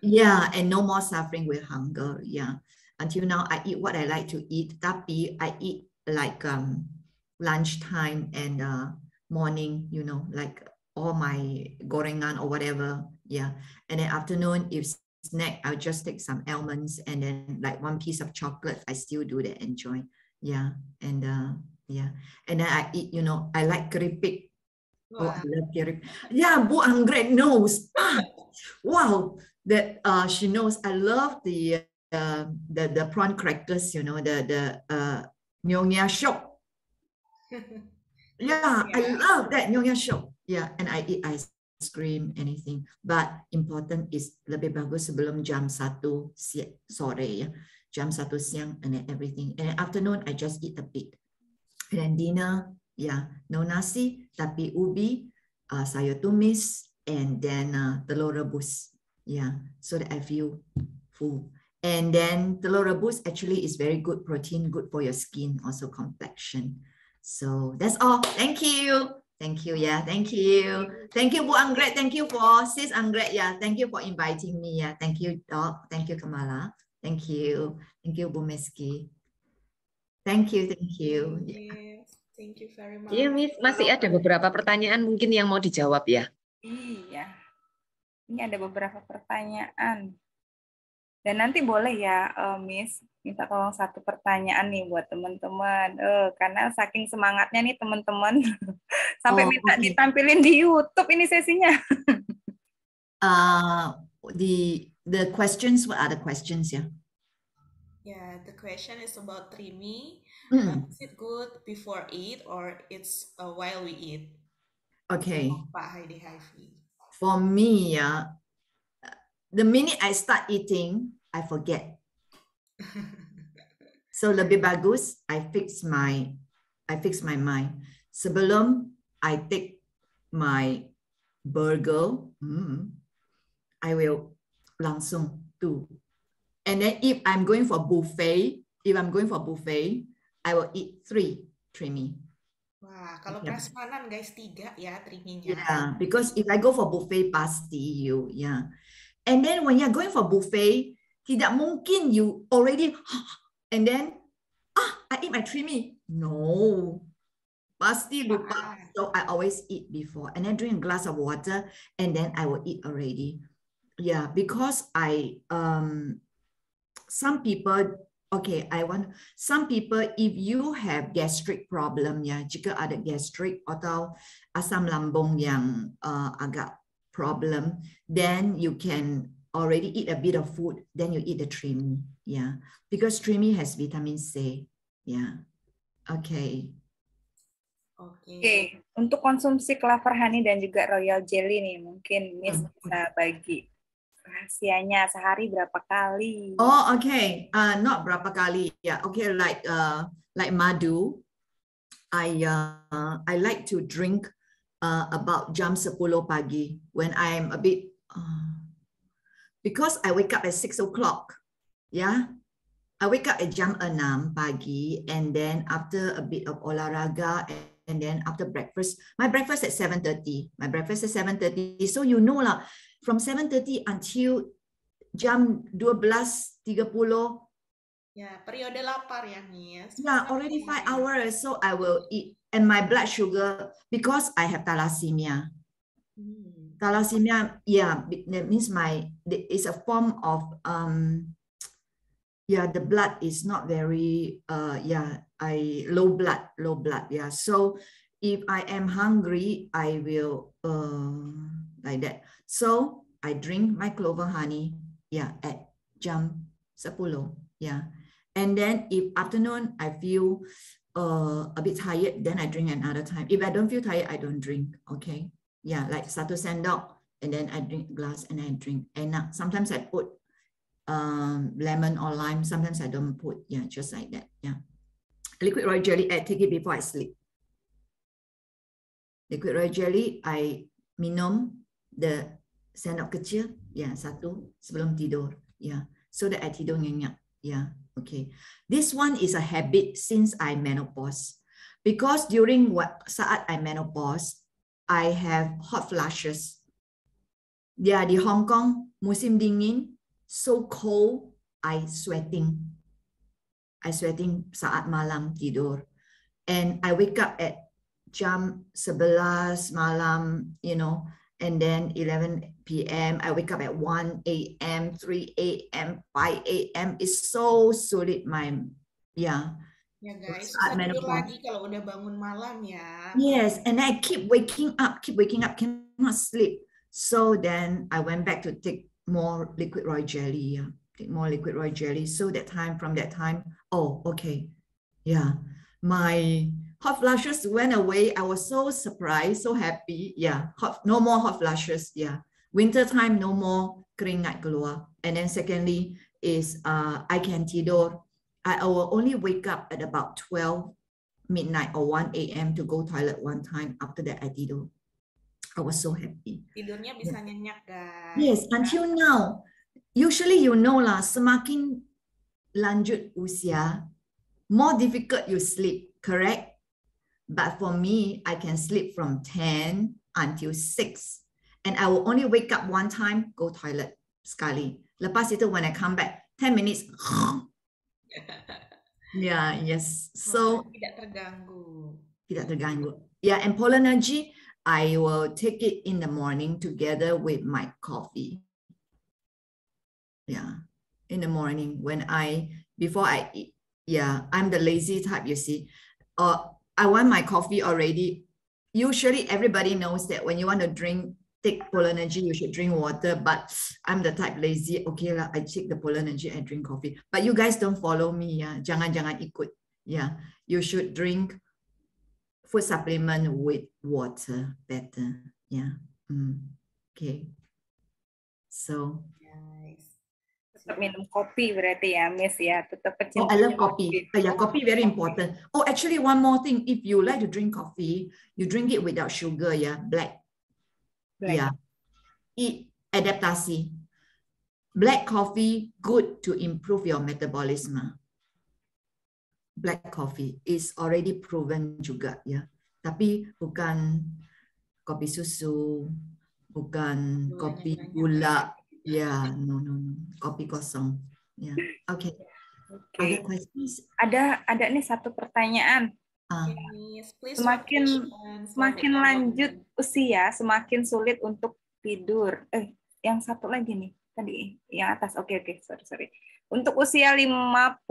yeah, and no more suffering with hunger. Yeah. Until now, I eat what I like to eat. Tapi I eat like lunchtime and morning, you know, like all my gorengan or whatever. Yeah. And then afternoon, if snack, I'll just take some almonds and then like one piece of chocolate. I still do that, enjoy. Yeah. And yeah. And then I eat, you know, I like keripik. Oh, I love keripik. Yeah, Bu Anggrek knows. Wow. That she knows I love the prawn crackers, you know, the Nyonya Shop. Yeah, I love that Nyonya Shop. Yeah, and I eat ice cream, anything. But important is lebih bagus sebelum jam 1 sore ya. Jam 1 siang and then everything. And then afternoon I just eat a bit. And then dinner, yeah, no nasi, tapi ubi, sayur tumis, and then telur rebus. Yeah, so that I feel full. And then telur rebus actually is very good protein, good for your skin, also complexion. So that's all. Thank you. Thank you. Yeah, thank you. Thank you, Bu Anggrek. Thank you for Sis Anggrek. Yeah, thank you for inviting me. Yeah, thank you, Doc. Thank you, Kamala. Thank you. Thank you, Bu Meski. Thank you. Thank you. Yeah. Thank you very much. Iya, Miss. Masih ada beberapa pertanyaan mungkin yang mau dijawab ya. Iya. Ini ada beberapa pertanyaan. Dan nanti boleh ya, Miss, minta tolong satu pertanyaan nih buat teman-teman. Karena saking semangatnya nih teman-teman, sampai minta ditampilin di YouTube ini sesinya. The questions, what are the questions? Yeah. Yeah, the question is about Trimi. Is it good before eat or it's while we eat? Okay. Pak Heidi Haifi. For me, the minute I start eating, I forget. So lebih bagus, I fix my mind. Sebelum I take my burger, I will langsung do. And then if I'm going for buffet, I will eat 3 Trimi. Wah, kalau prasmanan guys 3 ya Triminya. Yeah, because if I go for buffet pasti yeah. And then when you're going for buffet, tidak mungkin you already and then I eat my Trimi. No. Pasti lupa. So I always eat before and then drink a glass of water and then I will eat already. Yeah, because some people if you have gastric problem ya, jika ada gastric atau asam lambung yang agak problem, then you can already eat a bit of food, then you eat the Trimi, yeah, because Trimi has vitamin C, yeah. Okay. Oke, untuk konsumsi clover honey dan juga royal jelly nih, mungkin Miss bisa bagi rahasianya sehari berapa kali? Oh, okay. Not berapa kali. Yeah. Okay. Like madu. I like to drink about jam 10 pagi when I'm a bit because I wake up at 6 o'clock. Yeah, I wake up at jam 6 pagi, and then after a bit of olahraga, and then after breakfast, my breakfast at 7:30. My breakfast at 7:30. So you know lah, from 7:30 until jam 12.30. Ya, periode lapar ya, Miss. Yeah, already 5 hours. So I will eat. And my blood sugar, because I have thalassemia. Thalassemia, yeah, that means it's a form of, yeah, the blood is not very, low blood, yeah. So if I am hungry, I will, like that. So I drink my clover honey, yeah, at jam 10, yeah. And then if afternoon I feel a bit tired, then I drink another time. If I don't feel tired, I don't drink, okay? Yeah, like 1 sendok, and then I drink a glass and I drink. And sometimes I put lemon or lime, sometimes I don't put, yeah, just like that, yeah. Liquid royal jelly, I take it before I sleep. Liquid royal jelly, I minum the sendok kecil, yeah, 1 sebelum tidur, yeah, so that I tidur nyenyak, yeah. Okay, this one is a habit since I menopause, because during saat I menopause, I have hot flashes. Yeah, di Hong Kong musim dingin, so cold, I sweating saat malam tidur, and I wake up at jam 11 malam, you know, and then 11 p.m. I wake up at 1 a.m., 3 a.m., 5 a.m. It's so sulit my, yeah. Ya guys, susah tidur lagi kalau udah bangun malam ya. Yes, and I keep waking up, cannot sleep. So then I went back to take more liquid royal jelly, yeah. Take more liquid royal jelly. So from that time, oh, okay, yeah. My hot flashes went away. I was so surprised, so happy. Yeah, no more hot flashes. Yeah, winter time, no more keringat keluar. And then secondly is I can tidur. I will only wake up at about 12 midnight or 1 a.m. to go toilet one time. After that, I tidur. I was so happy. Tidurnya bisa nyenyak, guys. Yes, until now. Usually, you know lah, semakin lanjut usia, more difficult you sleep, correct? But for me, I can sleep from 10 until 6. And I will only wake up one time, go toilet sekali. Lepas itu, when I come back, 10 minutes. Yeah, yes. So, tidak terganggu. Yeah, and Polenergy, I will take it in the morning together with my coffee. Yeah, in the morning before I eat. Yeah, I'm the lazy type, you see. I want my coffee already. Usually everybody knows that when you want to take Polenergy, you should drink water, but I'm the type lazy. Okay lah, I take the Polenergy, I drink coffee. But you guys don't follow me, yeah. Jangan ikut. Yeah, you should drink food supplement with water better. Yeah. Okay. So tetap minum kopi berarti ya, Miss ya. Tetap I love coffee. Yeah, coffee very important. Oh, actually, one more thing. If you like to drink coffee, you drink it without sugar. Yeah, black. Yeah, eat adaptasi. Black coffee good to improve your metabolism. Black coffee is already proven juga ya. Tapi bukan kopi susu, bukan kopi gula. Yeah, no. Kopi kosong. Yeah. Okay. Other questions? Ada nih satu pertanyaan. Semakin lanjut usia, semakin sulit untuk tidur. Yang satu lagi nih, tadi yang atas. Oke, sorry. Untuk usia 53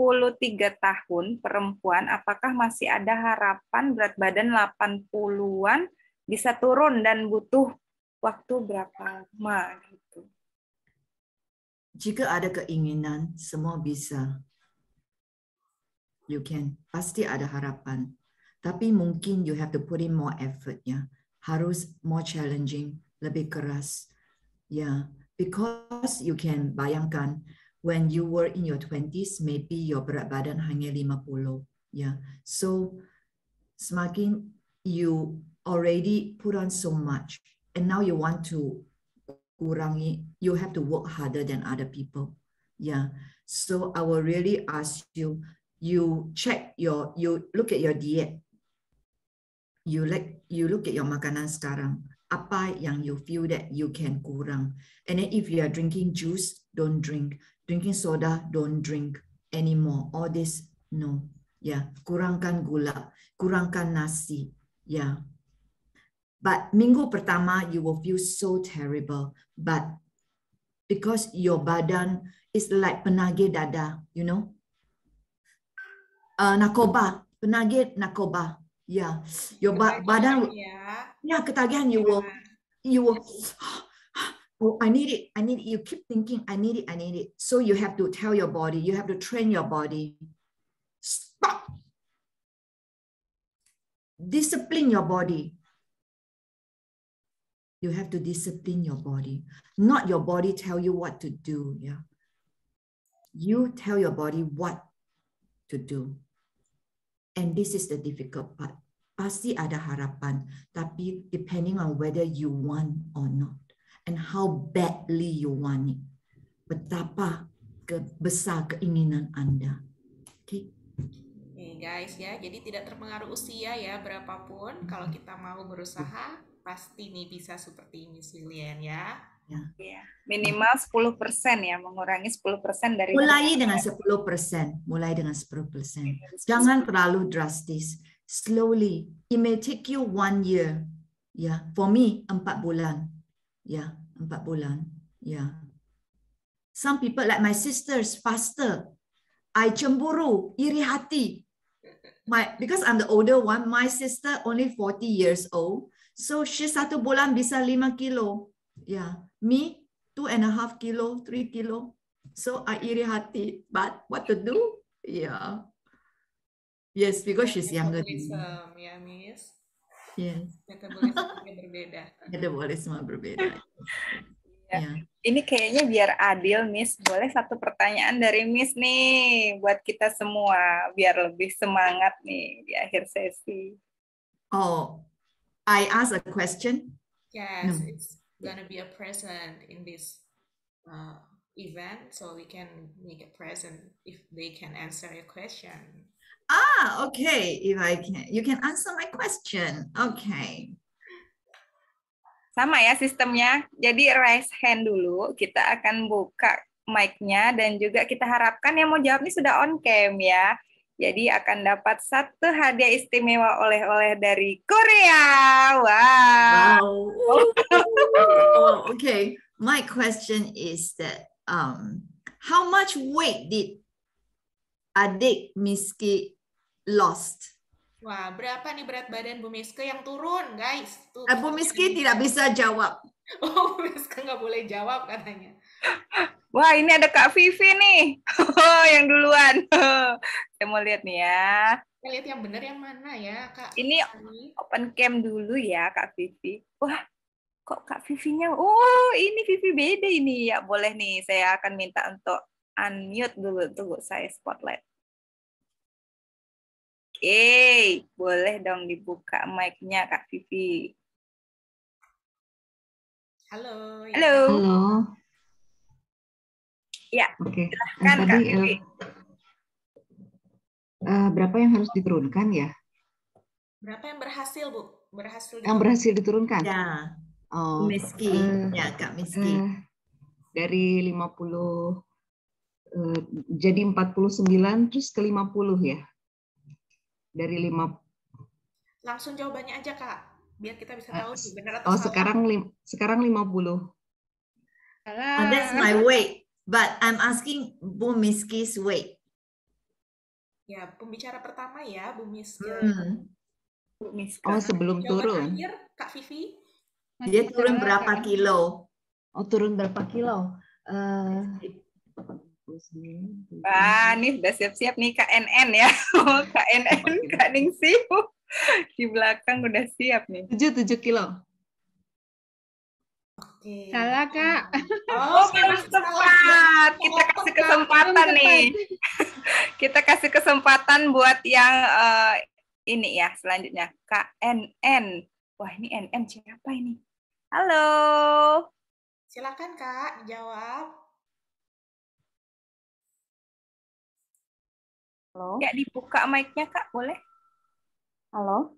tahun perempuan, apakah masih ada harapan berat badan 80-an bisa turun dan butuh waktu berapa lama gitu? Jika ada keinginan, semua bisa. You can. Pasti ada harapan. Tapi mungkin you have to put in more effort, ya. Harus more challenging, lebih keras. Ya, because you can bayangkan, when you were in your 20s, maybe your berat badan hanya 50. Ya, so semakin you already put on so much, and now you want to kurangi, you have to work harder than other people. Yeah. So I will really ask you, you look at your diet. You look at your makanan sekarang. Apa yang you feel that you can kurang. And then if you are drinking juice, don't drink. Drinking soda, don't drink anymore. All this, no. Yeah. Kurangkan gula. Kurangkan nasi. Yeah. But minggu pertama, you will feel so terrible. But because your badan is like penagih dada, you know? Narkoba, penagih narkoba. Yeah, your badan, yeah, ketagihan, you will, oh, I need it. You keep thinking, I need it. So you have to tell your body, you have to train your body. Stop. Discipline your body. You have to discipline your body, not your body tell you what to do. Yeah, you tell your body what to do. And this is the difficult part. Pasti ada harapan, tapi depending on whether you want or not, and how badly you want it. Betapa besar keinginan Anda. Okay. Oke guys ya, jadi tidak terpengaruh usia ya, berapapun. Kalau kita mau berusaha, pasti nih bisa seperti Miss Lilian ya. Ya. Minimal 10% ya, mengurangi 10% dari mulai dengan 10%, Jangan terlalu drastis. Slowly. It may take you 1 year. Yeah, for me 4 bulan. Yeah, 4 bulan. Yeah. Some people like my sisters faster. I cemburu, iri hati. Because I'm the older one, my sister only 40 years old. So she 1 bulan bisa 5 kilo. Yeah, me 2.5 kilo, 3 kilo. So I iri hati, but what to do? Yeah. Yes, because she's younger than me. Ya, Miss. Yes. Metabolisme berbeda. Metabolisme berbeda. Ya. Yeah. Ini kayaknya biar adil, Miss. Boleh satu pertanyaan dari Miss nih buat kita semua, biar lebih semangat nih di akhir sesi. Oh, I ask a question? Yes, it's gonna be a present in this event, so we can make a present if they can answer your question. Okay. If I can, you can answer my question. Okay. Sama ya sistemnya. Jadi raise hand dulu. Kita akan buka mic-nya dan juga kita harapkan yang mau jawab ini sudah on cam ya. Jadi akan dapat 1 hadiah istimewa oleh-oleh dari Korea. Wow. Oh, okay. My question is that how much weight did adik Miski lost? Wah, berapa nih berat badan Bu Miske yang turun, guys? Tuh, Bu Miski tidak bisa jawab. Oh, Bu Miske nggak boleh jawab katanya. Wah, ini ada Kak Vivi nih. Yang duluan. Saya mau lihat nih ya. Kita lihat yang benar yang mana ya, Kak? Ini open cam dulu ya, Kak Vivi. Wah, kok Kak Vivinya? Oh, ini Vivi beda ini. Ya, boleh nih. Saya akan minta untuk unmute dulu. Tunggu, saya spotlight. Oke, boleh dong dibuka mic-nya, Kak Vivi. Halo. Halo. Halo. Ya, Oke. silahkan Kak Tadi Vivi. berapa yang harus diturunkan ya? Berapa yang berhasil, Bu? Berhasil. Yang berhasil diturunkan? Ya. Oh, Miski. Ya, Kak Miski. Dari 50 jadi 49 terus ke 50 ya. Dari 5. Langsung jawabannya aja, Kak. Biar kita bisa tahu sih benar atau Oh, salah. sekarang 50. That's my weight. But I'm asking Bu Miski's weight. Ya, pembicara pertama ya, Bu Miske. Bu Miske. Oh, sebelum Jawaban turun. akhir, Kak Vivi. Dia turun berapa kilo? Oh, turun berapa kilo? Wah, nih udah siap-siap nih KNN ya. KNN, Kak Ningsi. Di belakang udah siap nih. 7 kilo. Oke. Salah, Kak. Oh, belum tepat. Kita kasih kesempatan nih. Kita kasih kesempatan buat yang ini ya selanjutnya KNN. Wah, ini NN siapa ini? Halo. Silakan Kak, dijawab. Halo. Ya, dibuka mic-nya Kak, boleh? Halo.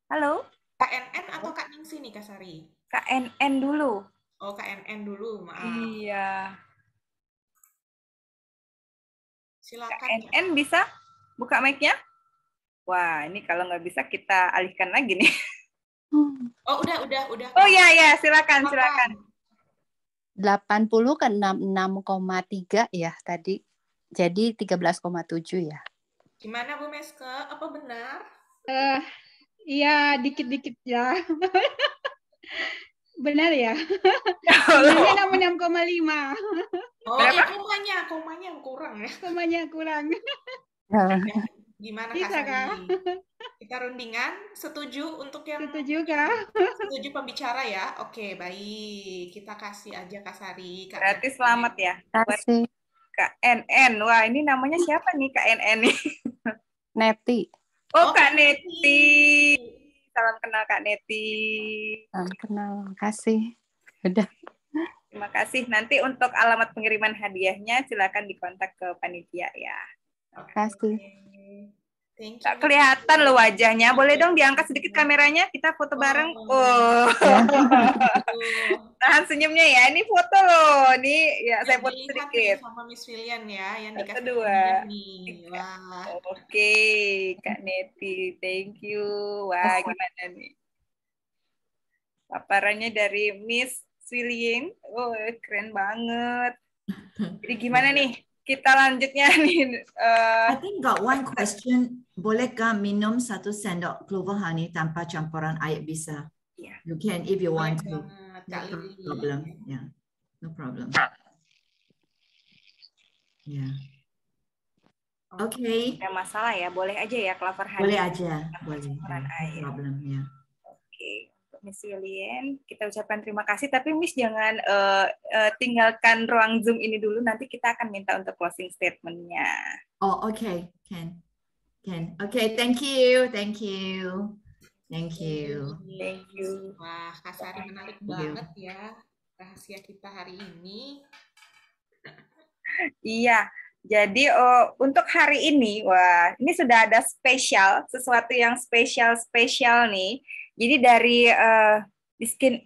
Halo. KNN atau Kak Ningsi nih Kak Sari? KNN dulu. Oh, KNN dulu, maaf. Iya. Silakan. KNN bisa buka mic-nya? Wah, ini kalau nggak bisa kita alihkan lagi nih. Oh, udah. Oh ya, silakan. 80 ke 66,3 ya tadi. Jadi 13,7 ya. Gimana Bu Meske? Apa benar? Iya, dikit-dikit ya. Benar ya? Sebenarnya 66,5. Oh, ya komanya yang kurang ya. Komanya kurang. Gimana Bisa, Kak Sari? Kita rundingan, setuju untuk yang Setuju Kak? setuju pembicara ya? Oke, baik. Kita kasih aja Kak Sari. Berarti selamat ya. Kasih. KNN. Wah, ini namanya siapa nih KNN nih? Neti. Oh, Kak Neti. Salam kenal Kak Neti. Salam kenal. Kasih. Udah. Terima kasih. Nanti untuk alamat pengiriman hadiahnya silakan dikontak ke panitia ya. Kasih. Thank you. Tak kelihatan loh wajahnya. Boleh dong diangkat sedikit kameranya, kita foto bareng. Oh. Tahan senyumnya ya. Ini foto loh. Ini ya saya foto sedikit. Sama Miss William ya, yang dikasih kedua. Nih. Wah. Oke, Kak Neti, thank you. Wah, gimana nih? Paparannya dari Miss William. Oh, keren banget. Jadi gimana nih? Kita lanjutnya nih. I think got one question. Bolehkah minum 1 sendok clover honey tanpa campuran air bisa? Yeah. You can if you want to. No problem. Yeah. No problem. Yeah. Okay. Ada masalah ya? Boleh aja ya clover honey? Boleh aja. Boleh. Campuran air. No problem. Yeah. Oke. Miss William, kita ucapkan terima kasih. Tapi Miss jangan tinggalkan ruang Zoom ini dulu. Nanti kita akan minta untuk closing statement-nya. Oh, okay. Can. Okay, thank you. Wah, Kak Sari menarik banget ya rahasia kita hari ini. Iya. Jadi untuk hari ini, wah, ini sudah ada sesuatu yang spesial nih. Jadi dari Biskin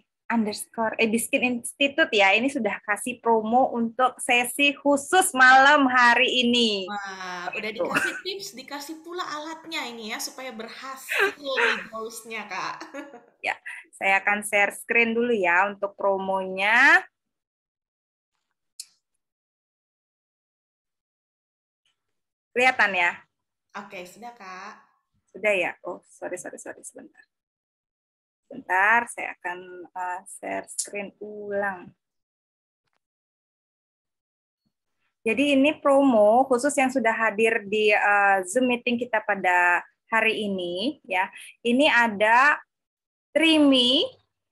Institute ya, ini sudah kasih promo untuk sesi khusus malam hari ini. Wah, udah dikasih tips, dikasih pula alatnya ini ya, supaya berhasil nih goals-nya, Kak. Ya, saya akan share screen dulu ya untuk promonya. Kelihatan ya? Oke, sudah Kak. Sudah ya? Oh, sorry, sebentar. Sebentar, saya akan share screen ulang. Jadi ini promo khusus yang sudah hadir di Zoom meeting kita pada hari ini. Ya, ini ada Trimi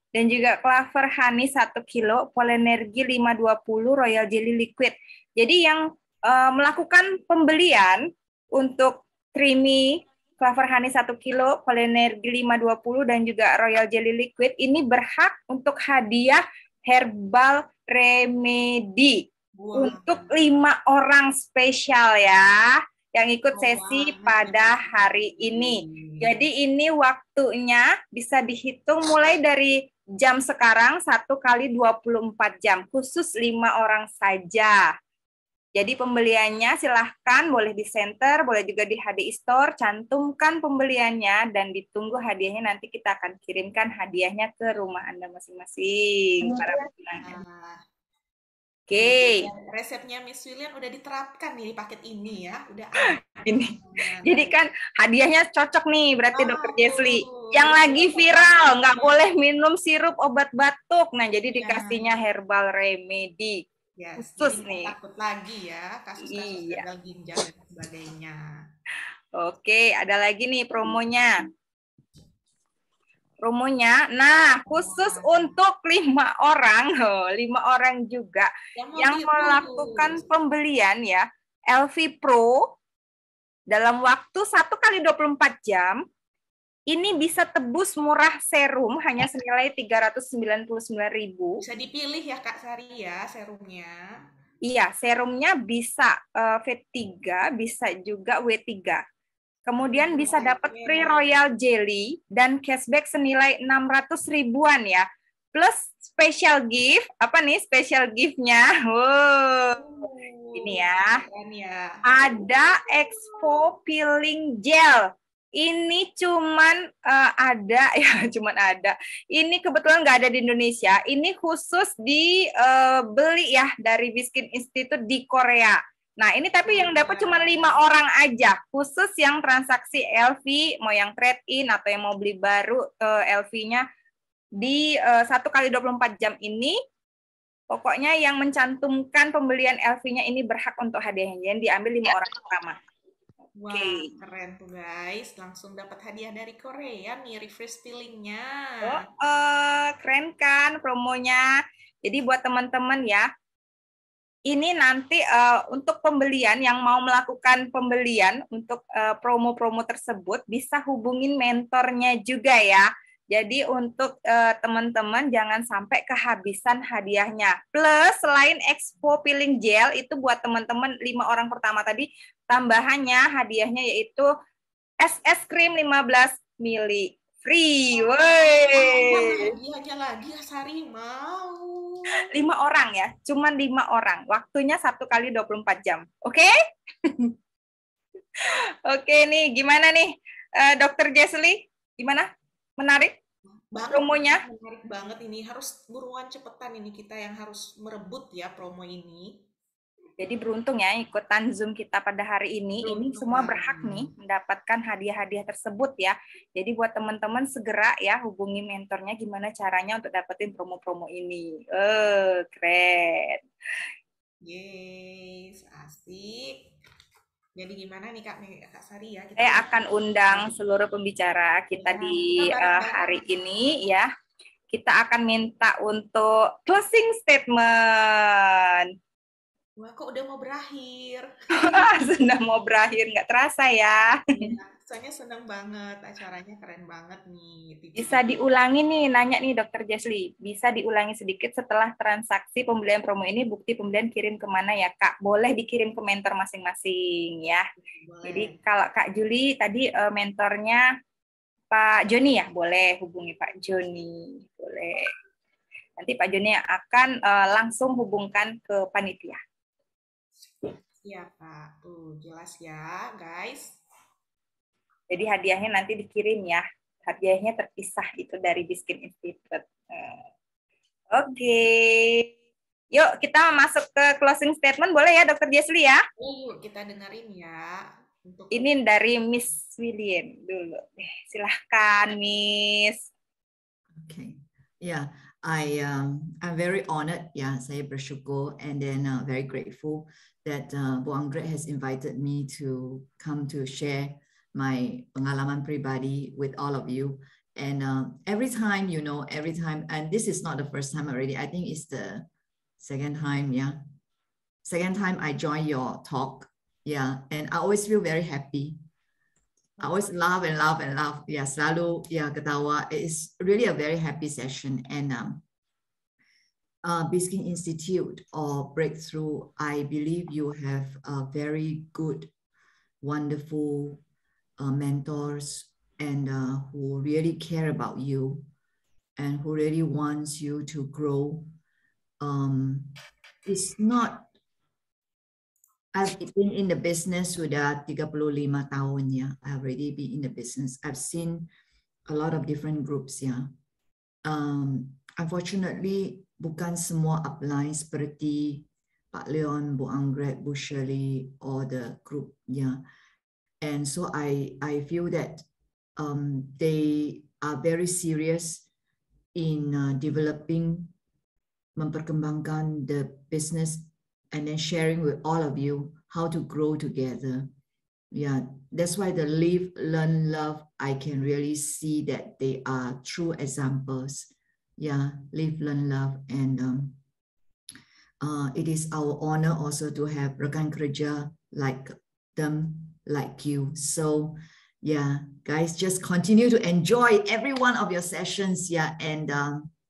dan juga Clover Honey 1 kilo, Polenergi 520, Royal Jelly Liquid. Jadi yang melakukan pembelian untuk Trimi, Clover Honey 1 kilo, Polenergi 520, dan juga Royal Jelly Liquid ini berhak untuk hadiah herbal remedy untuk 5 orang spesial ya yang ikut sesi pada hari ini. Jadi ini waktunya bisa dihitung mulai dari jam sekarang 1 kali 24 jam, khusus 5 orang saja. Jadi pembeliannya silahkan boleh di center, boleh juga di HDI Store, cantumkan pembeliannya dan ditunggu hadiahnya, nanti kita akan kirimkan hadiahnya ke rumah Anda masing-masing para pemenang. Oke. Resepnya Miss William udah diterapkan nih di paket ini ya, udah ada. Ini. Jadi kan hadiahnya cocok nih berarti Dokter Jesli. Yang lagi viral, nggak boleh minum sirup obat batuk. Nah, jadi dikasihnya herbal remedy. Khusus nih. Takut lagi ya kasus-kasus gagal ginjal dan sebagainya. Oke, ada lagi nih promonya. Nah khusus untuk 5 orang, 5 orang juga yang melakukan pembelian ya, LV Pro dalam waktu 1 kali 24 jam, ini bisa tebus murah serum hanya senilai 399.000. Bisa dipilih ya Kak Sari ya serumnya. Iya, serumnya bisa V3, bisa juga W3. Kemudian bisa dapat free royal jelly dan cashback senilai 600 ribuan ya. Plus special gift, apa nih special gift-nya? Wow. Ini ya. Ada Expo Peeling Gel. Ini cuman ada ya, cuman ada. Ini kebetulan nggak ada di Indonesia. Ini khusus dibeli ya dari Biskin Institute di Korea. Nah, ini tapi yang dapat cuma 5 orang aja, khusus yang transaksi LV, mau yang trade-in atau yang mau beli baru LV-nya di 1 kali 24 jam ini. Pokoknya yang mencantumkan pembelian LV-nya ini berhak untuk hadiahnya. Yang diambil 5 orang pertama. Wah, keren tuh guys. Langsung dapat hadiah dari Korea nih, refresh peeling-nya. Keren kan promonya. Jadi buat teman-teman ya, ini nanti untuk pembelian yang mau melakukan pembelian untuk promo-promo tersebut bisa hubungin mentornya juga ya. Jadi untuk teman-teman jangan sampai kehabisan hadiahnya. Plus selain Expo Peeling Gel itu buat teman-teman 5 orang pertama tadi, tambahannya hadiahnya yaitu es krim 15 mili free. Woi. Hadiahnya lagi ya Sari mau. 5 orang ya, cuman 5 orang. Waktunya 1 kali 24 jam. Oke? Oke nih, gimana nih Dr. Jesly? Gimana? Menarik? Promonya? Menarik banget ini. Harus buruan cepetan ini kita yang harus merebut ya promo ini. Jadi beruntung ya ikutan Zoom kita pada hari ini. Ini semua berhak nih mendapatkan hadiah-hadiah tersebut ya. Jadi buat teman-teman segera ya hubungi mentornya gimana caranya untuk dapetin promo-promo ini. Keren. Yes, asik. Jadi gimana nih Kak Sari ya? Saya akan undang seluruh pembicara kita di hari ini ya. Kita akan minta untuk closing statement. Wah, kok udah mau berakhir? Sudah mau berakhir, nggak terasa ya. Soalnya senang banget, acaranya keren banget nih. Bisa diulangi nih, nanya nih Dr. Jesly. Bisa diulangi sedikit setelah transaksi pembelian promo ini, bukti pembelian kirim kemana ya Kak? Boleh dikirim ke mentor masing-masing ya. Boleh. Jadi kalau Kak Juli tadi mentornya Pak Joni ya, boleh hubungi Pak Joni. Boleh. Nanti Pak Joni akan langsung hubungkan ke panitia. Iya Pak, tuh jelas ya guys. Jadi hadiahnya nanti dikirim ya. Hadiahnya terpisah itu dari Biskin Institute. Oke. Yuk kita masuk ke closing statement. Boleh ya Dr. Jesly ya? Yuk kita dengerin ya. Ini dari Miss William dulu. Silahkan Miss. Okay. Yeah, I'm very honored. Yeah, saya bersyukur and then very grateful that Bu Anggrek has invited me to come to share my pengalaman pribadi with all of you. And every time, and this is not the first time already. I think it's the second time, yeah. Second time I join your talk, yeah. And I always feel very happy. I always laugh and laugh and laugh. Yeah, selalu, yeah, ketawa. It's really a very happy session. And Biskin Institute or Breakthrough, I believe you have a very good, wonderful mentors and who really care about you and who really wants you to grow. It's not, I've been in the business sudah 35 tahun ya. I've already been in the business. I've seen a lot of different groups ya. Unfortunately, bukan semua upline seperti Pak Leon, Bu Anggrek, Bu Shirley, or the group ya. And so I feel that they are very serious in developing, memperkembangkan the business and then sharing with all of you how to grow together. Yeah, that's why the Live, Learn, Love, I can really see that they are true examples. Yeah, Live, Learn, Love. And it is our honor also to have rekan kerja like them like you. So yeah, guys, just continue to enjoy every one of your sessions. Yeah, and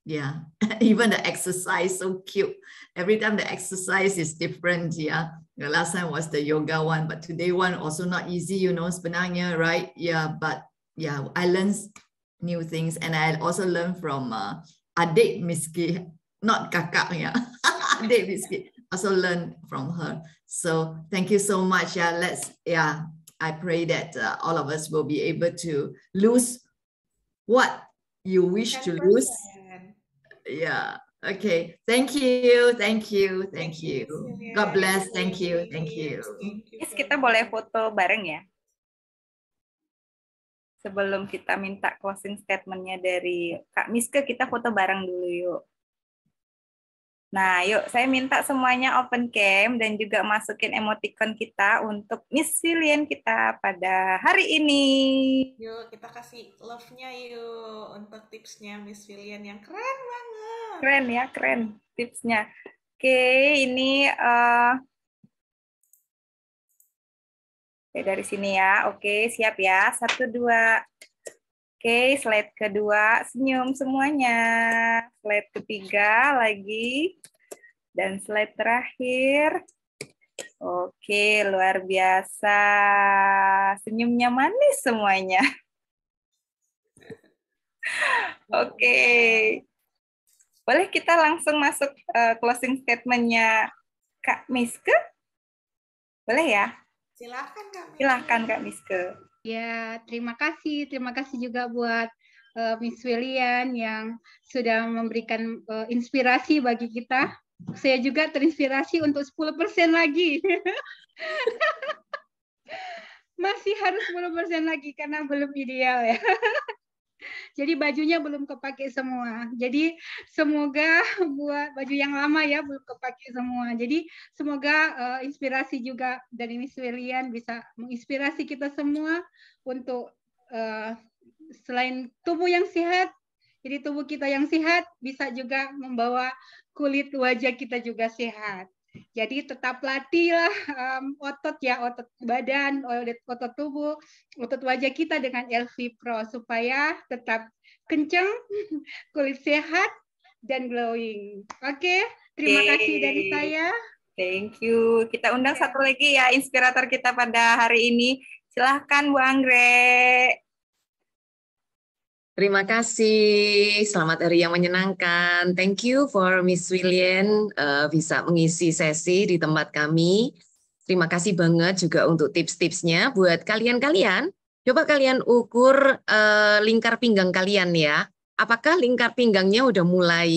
yeah, even the exercise, so cute. Every time the exercise is different. Yeah, the last time was the yoga one, but today one also not easy, you know, sebenarnya, right? Yeah, but yeah, I learned new things, and I also learned from adik Miski, not kakak, yeah. Adik Miski, also learned from her. So thank you so much. Yeah, I pray that all of us will be able to lose what you wish to lose. Yeah. Okay. Thank you. Thank you. Thank you. God bless. Thank you. Thank you. Yes, kita boleh foto bareng ya. Sebelum kita minta closing statement-nya dari Kak Miske, kita foto bareng dulu yuk. Nah, yuk saya minta semuanya open cam dan juga masukin emoticon kita untuk Miss Willian kita pada hari ini. Yuk, kita kasih love-nya yuk untuk tipsnya Miss Willian yang keren banget. Keren ya, keren tipsnya. Oke, ini dari sini ya. Oke, siap ya. 1, 2. Oke, slide kedua, senyum semuanya. Slide ketiga lagi. Dan slide terakhir. Oke, luar biasa. Senyumnya manis semuanya. Oke. Boleh kita langsung masuk closing statement-nya Kak Miske? Boleh ya? Silakan Kak Miske. Silakan Kak Miske. Ya, terima kasih juga buat Miss Willian yang sudah memberikan inspirasi bagi kita. Saya juga terinspirasi untuk 10% lagi. Masih harus 10% lagi karena belum ideal ya. Jadi bajunya belum kepake semua. Jadi semoga buat baju yang lama ya belum kepake semua. Jadi semoga inspirasi juga dari Miss Willian bisa menginspirasi kita semua untuk selain tubuh yang sehat, jadi tubuh kita yang sehat bisa juga membawa kulit wajah kita juga sehat. Jadi tetap latihlah otot ya, otot badan, otot tubuh, otot wajah kita dengan LV Pro supaya tetap kencang, kulit sehat, dan glowing. Oke, terima kasih dari saya. Thank you. Kita undang satu lagi ya, inspirator kita pada hari ini. Silahkan Bu Anggrek. Terima kasih, selamat hari yang menyenangkan. Thank you for Miss Willian bisa mengisi sesi di tempat kami. Terima kasih banget juga untuk tips-tipsnya. Buat kalian-kalian, coba kalian ukur lingkar pinggang kalian ya. Apakah lingkar pinggangnya udah mulai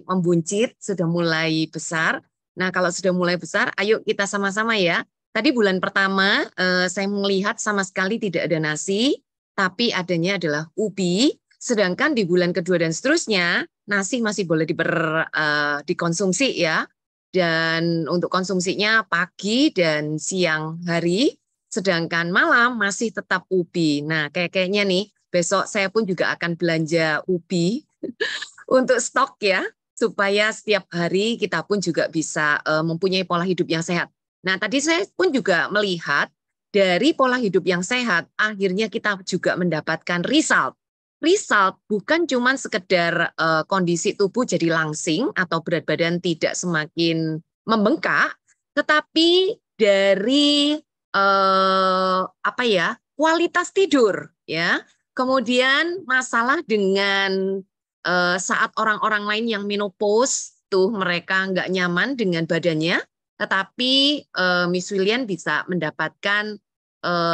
membuncit, sudah mulai besar? Nah, kalau sudah mulai besar, ayo kita sama-sama ya. Tadi bulan pertama saya melihat sama sekali tidak ada nasi, tapi adanya adalah ubi. Sedangkan di bulan kedua dan seterusnya, nasi masih boleh dikonsumsi ya. Dan untuk konsumsinya pagi dan siang hari, sedangkan malam masih tetap ubi. Nah, kayaknya nih, besok saya pun juga akan belanja ubi untuk stok ya, supaya setiap hari kita pun juga bisa mempunyai pola hidup yang sehat. Nah, tadi saya pun juga melihat dari pola hidup yang sehat, akhirnya kita juga mendapatkan result. Result bukan cuma sekedar kondisi tubuh jadi langsing atau berat badan tidak semakin membengkak, tetapi dari kualitas tidur ya. Kemudian masalah dengan saat orang-orang lain yang menopause tuh mereka nggak nyaman dengan badannya, tetapi Miss Willian bisa mendapatkan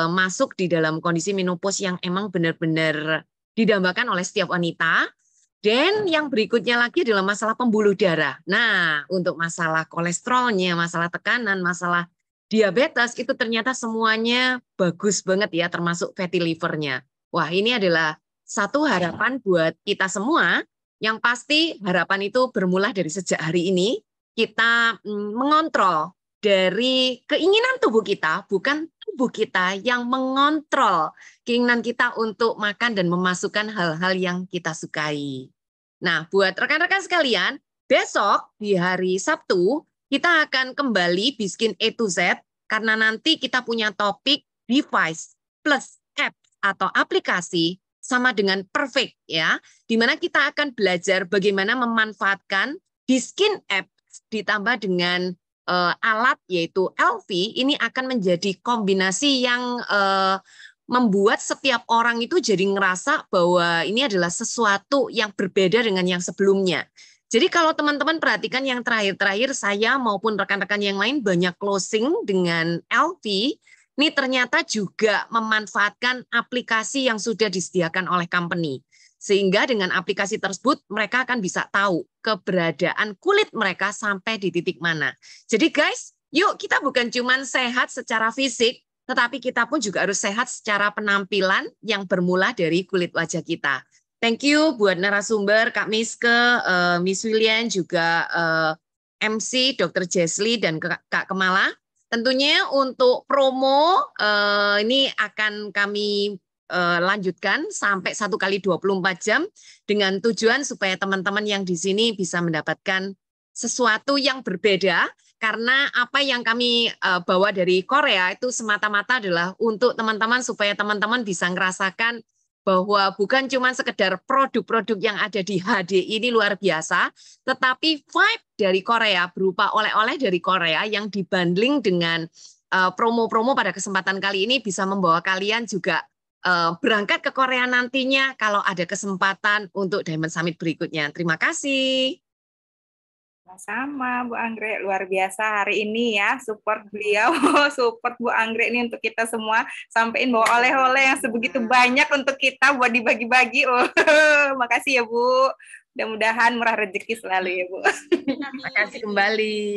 masuk di dalam kondisi menopause yang emang benar-benar didambakan oleh setiap wanita. Dan yang berikutnya lagi adalah masalah pembuluh darah. Nah, untuk masalah kolesterolnya, masalah tekanan, masalah diabetes, itu ternyata semuanya bagus banget ya, termasuk fatty livernya. Wah, ini adalah satu harapan buat kita semua, yang pasti harapan itu bermula dari sejak hari ini, kita mengontrol dari keinginan tubuh kita, bukan tubuh kita yang mengontrol keinginan kita untuk makan dan memasukkan hal-hal yang kita sukai. Nah, buat rekan-rekan sekalian, besok di hari Sabtu, kita akan kembali bikin A to Z, karena nanti kita punya topik device plus app atau aplikasi sama dengan perfect ya, di mana kita akan belajar bagaimana memanfaatkan Biskin app ditambah dengan alat yaitu LV. Ini akan menjadi kombinasi yang membuat setiap orang itu jadi ngerasa bahwa ini adalah sesuatu yang berbeda dengan yang sebelumnya. Jadi kalau teman-teman perhatikan yang terakhir-terakhir, saya maupun rekan-rekan yang lain banyak closing dengan LV, ini ternyata juga memanfaatkan aplikasi yang sudah disediakan oleh company. Sehingga dengan aplikasi tersebut mereka akan bisa tahu keberadaan kulit mereka sampai di titik mana. Jadi guys, yuk kita bukan cuma sehat secara fisik, tetapi kita pun juga harus sehat secara penampilan yang bermula dari kulit wajah kita. Thank you buat narasumber, Kak Miske, Miss Willian, juga MC Dr. Jesli dan Kak Kemala. Tentunya untuk promo ini akan kami lanjutkan sampai 1 kali 24 jam dengan tujuan supaya teman-teman yang di sini bisa mendapatkan sesuatu yang berbeda, karena apa yang kami bawa dari Korea itu semata-mata adalah untuk teman-teman supaya teman-teman bisa ngerasakan bahwa bukan cuma sekedar produk-produk yang ada di HD ini luar biasa, tetapi vibe dari Korea berupa oleh-oleh dari Korea yang dibundling dengan promo-promo pada kesempatan kali ini bisa membawa kalian juga berangkat ke Korea nantinya kalau ada kesempatan untuk Diamond Summit berikutnya. Terima kasih. Sama Bu Anggrek, luar biasa hari ini ya, support beliau, support Bu Anggrek ini untuk kita semua, sampein bawa oleh-oleh yang sebegitu banyak untuk kita buat dibagi-bagi. Oh, makasih ya Bu. Mudah-mudahan murah rezeki selalu ya Bu. Terima kasih kembali.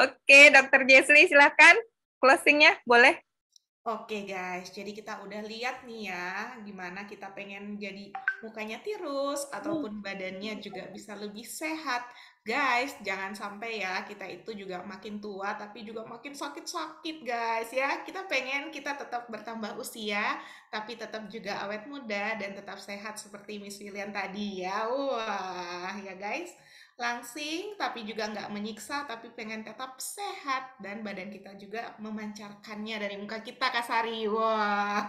Oke, Dr. Jesli silakan closingnya boleh. Oke guys, jadi kita udah lihat nih ya, gimana kita pengen jadi mukanya tirus ataupun badannya juga bisa lebih sehat. Guys, jangan sampai ya kita itu juga makin tua tapi juga makin sakit-sakit guys ya. Kita pengen kita tetap bertambah usia, tapi tetap juga awet muda dan tetap sehat seperti Miss Willian tadi ya. Wah, ya guys. Langsing tapi juga nggak menyiksa, tapi pengen tetap sehat dan badan kita juga memancarkannya dari muka kita, Kak Sari. Wah.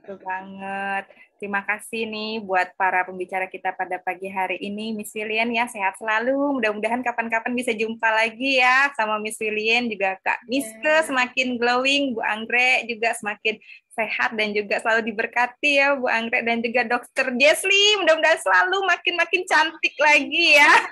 Betul banget. Terima kasih nih buat para pembicara kita pada pagi hari ini, Miss Willian ya, sehat selalu. Mudah-mudahan kapan-kapan bisa jumpa lagi ya sama Miss Willian, juga Kak Miske semakin glowing, Bu Anggrek juga semakin sehat dan juga selalu diberkati ya Bu Anggrek, dan juga Dr. Jesli mudah-mudahan selalu makin cantik lagi ya.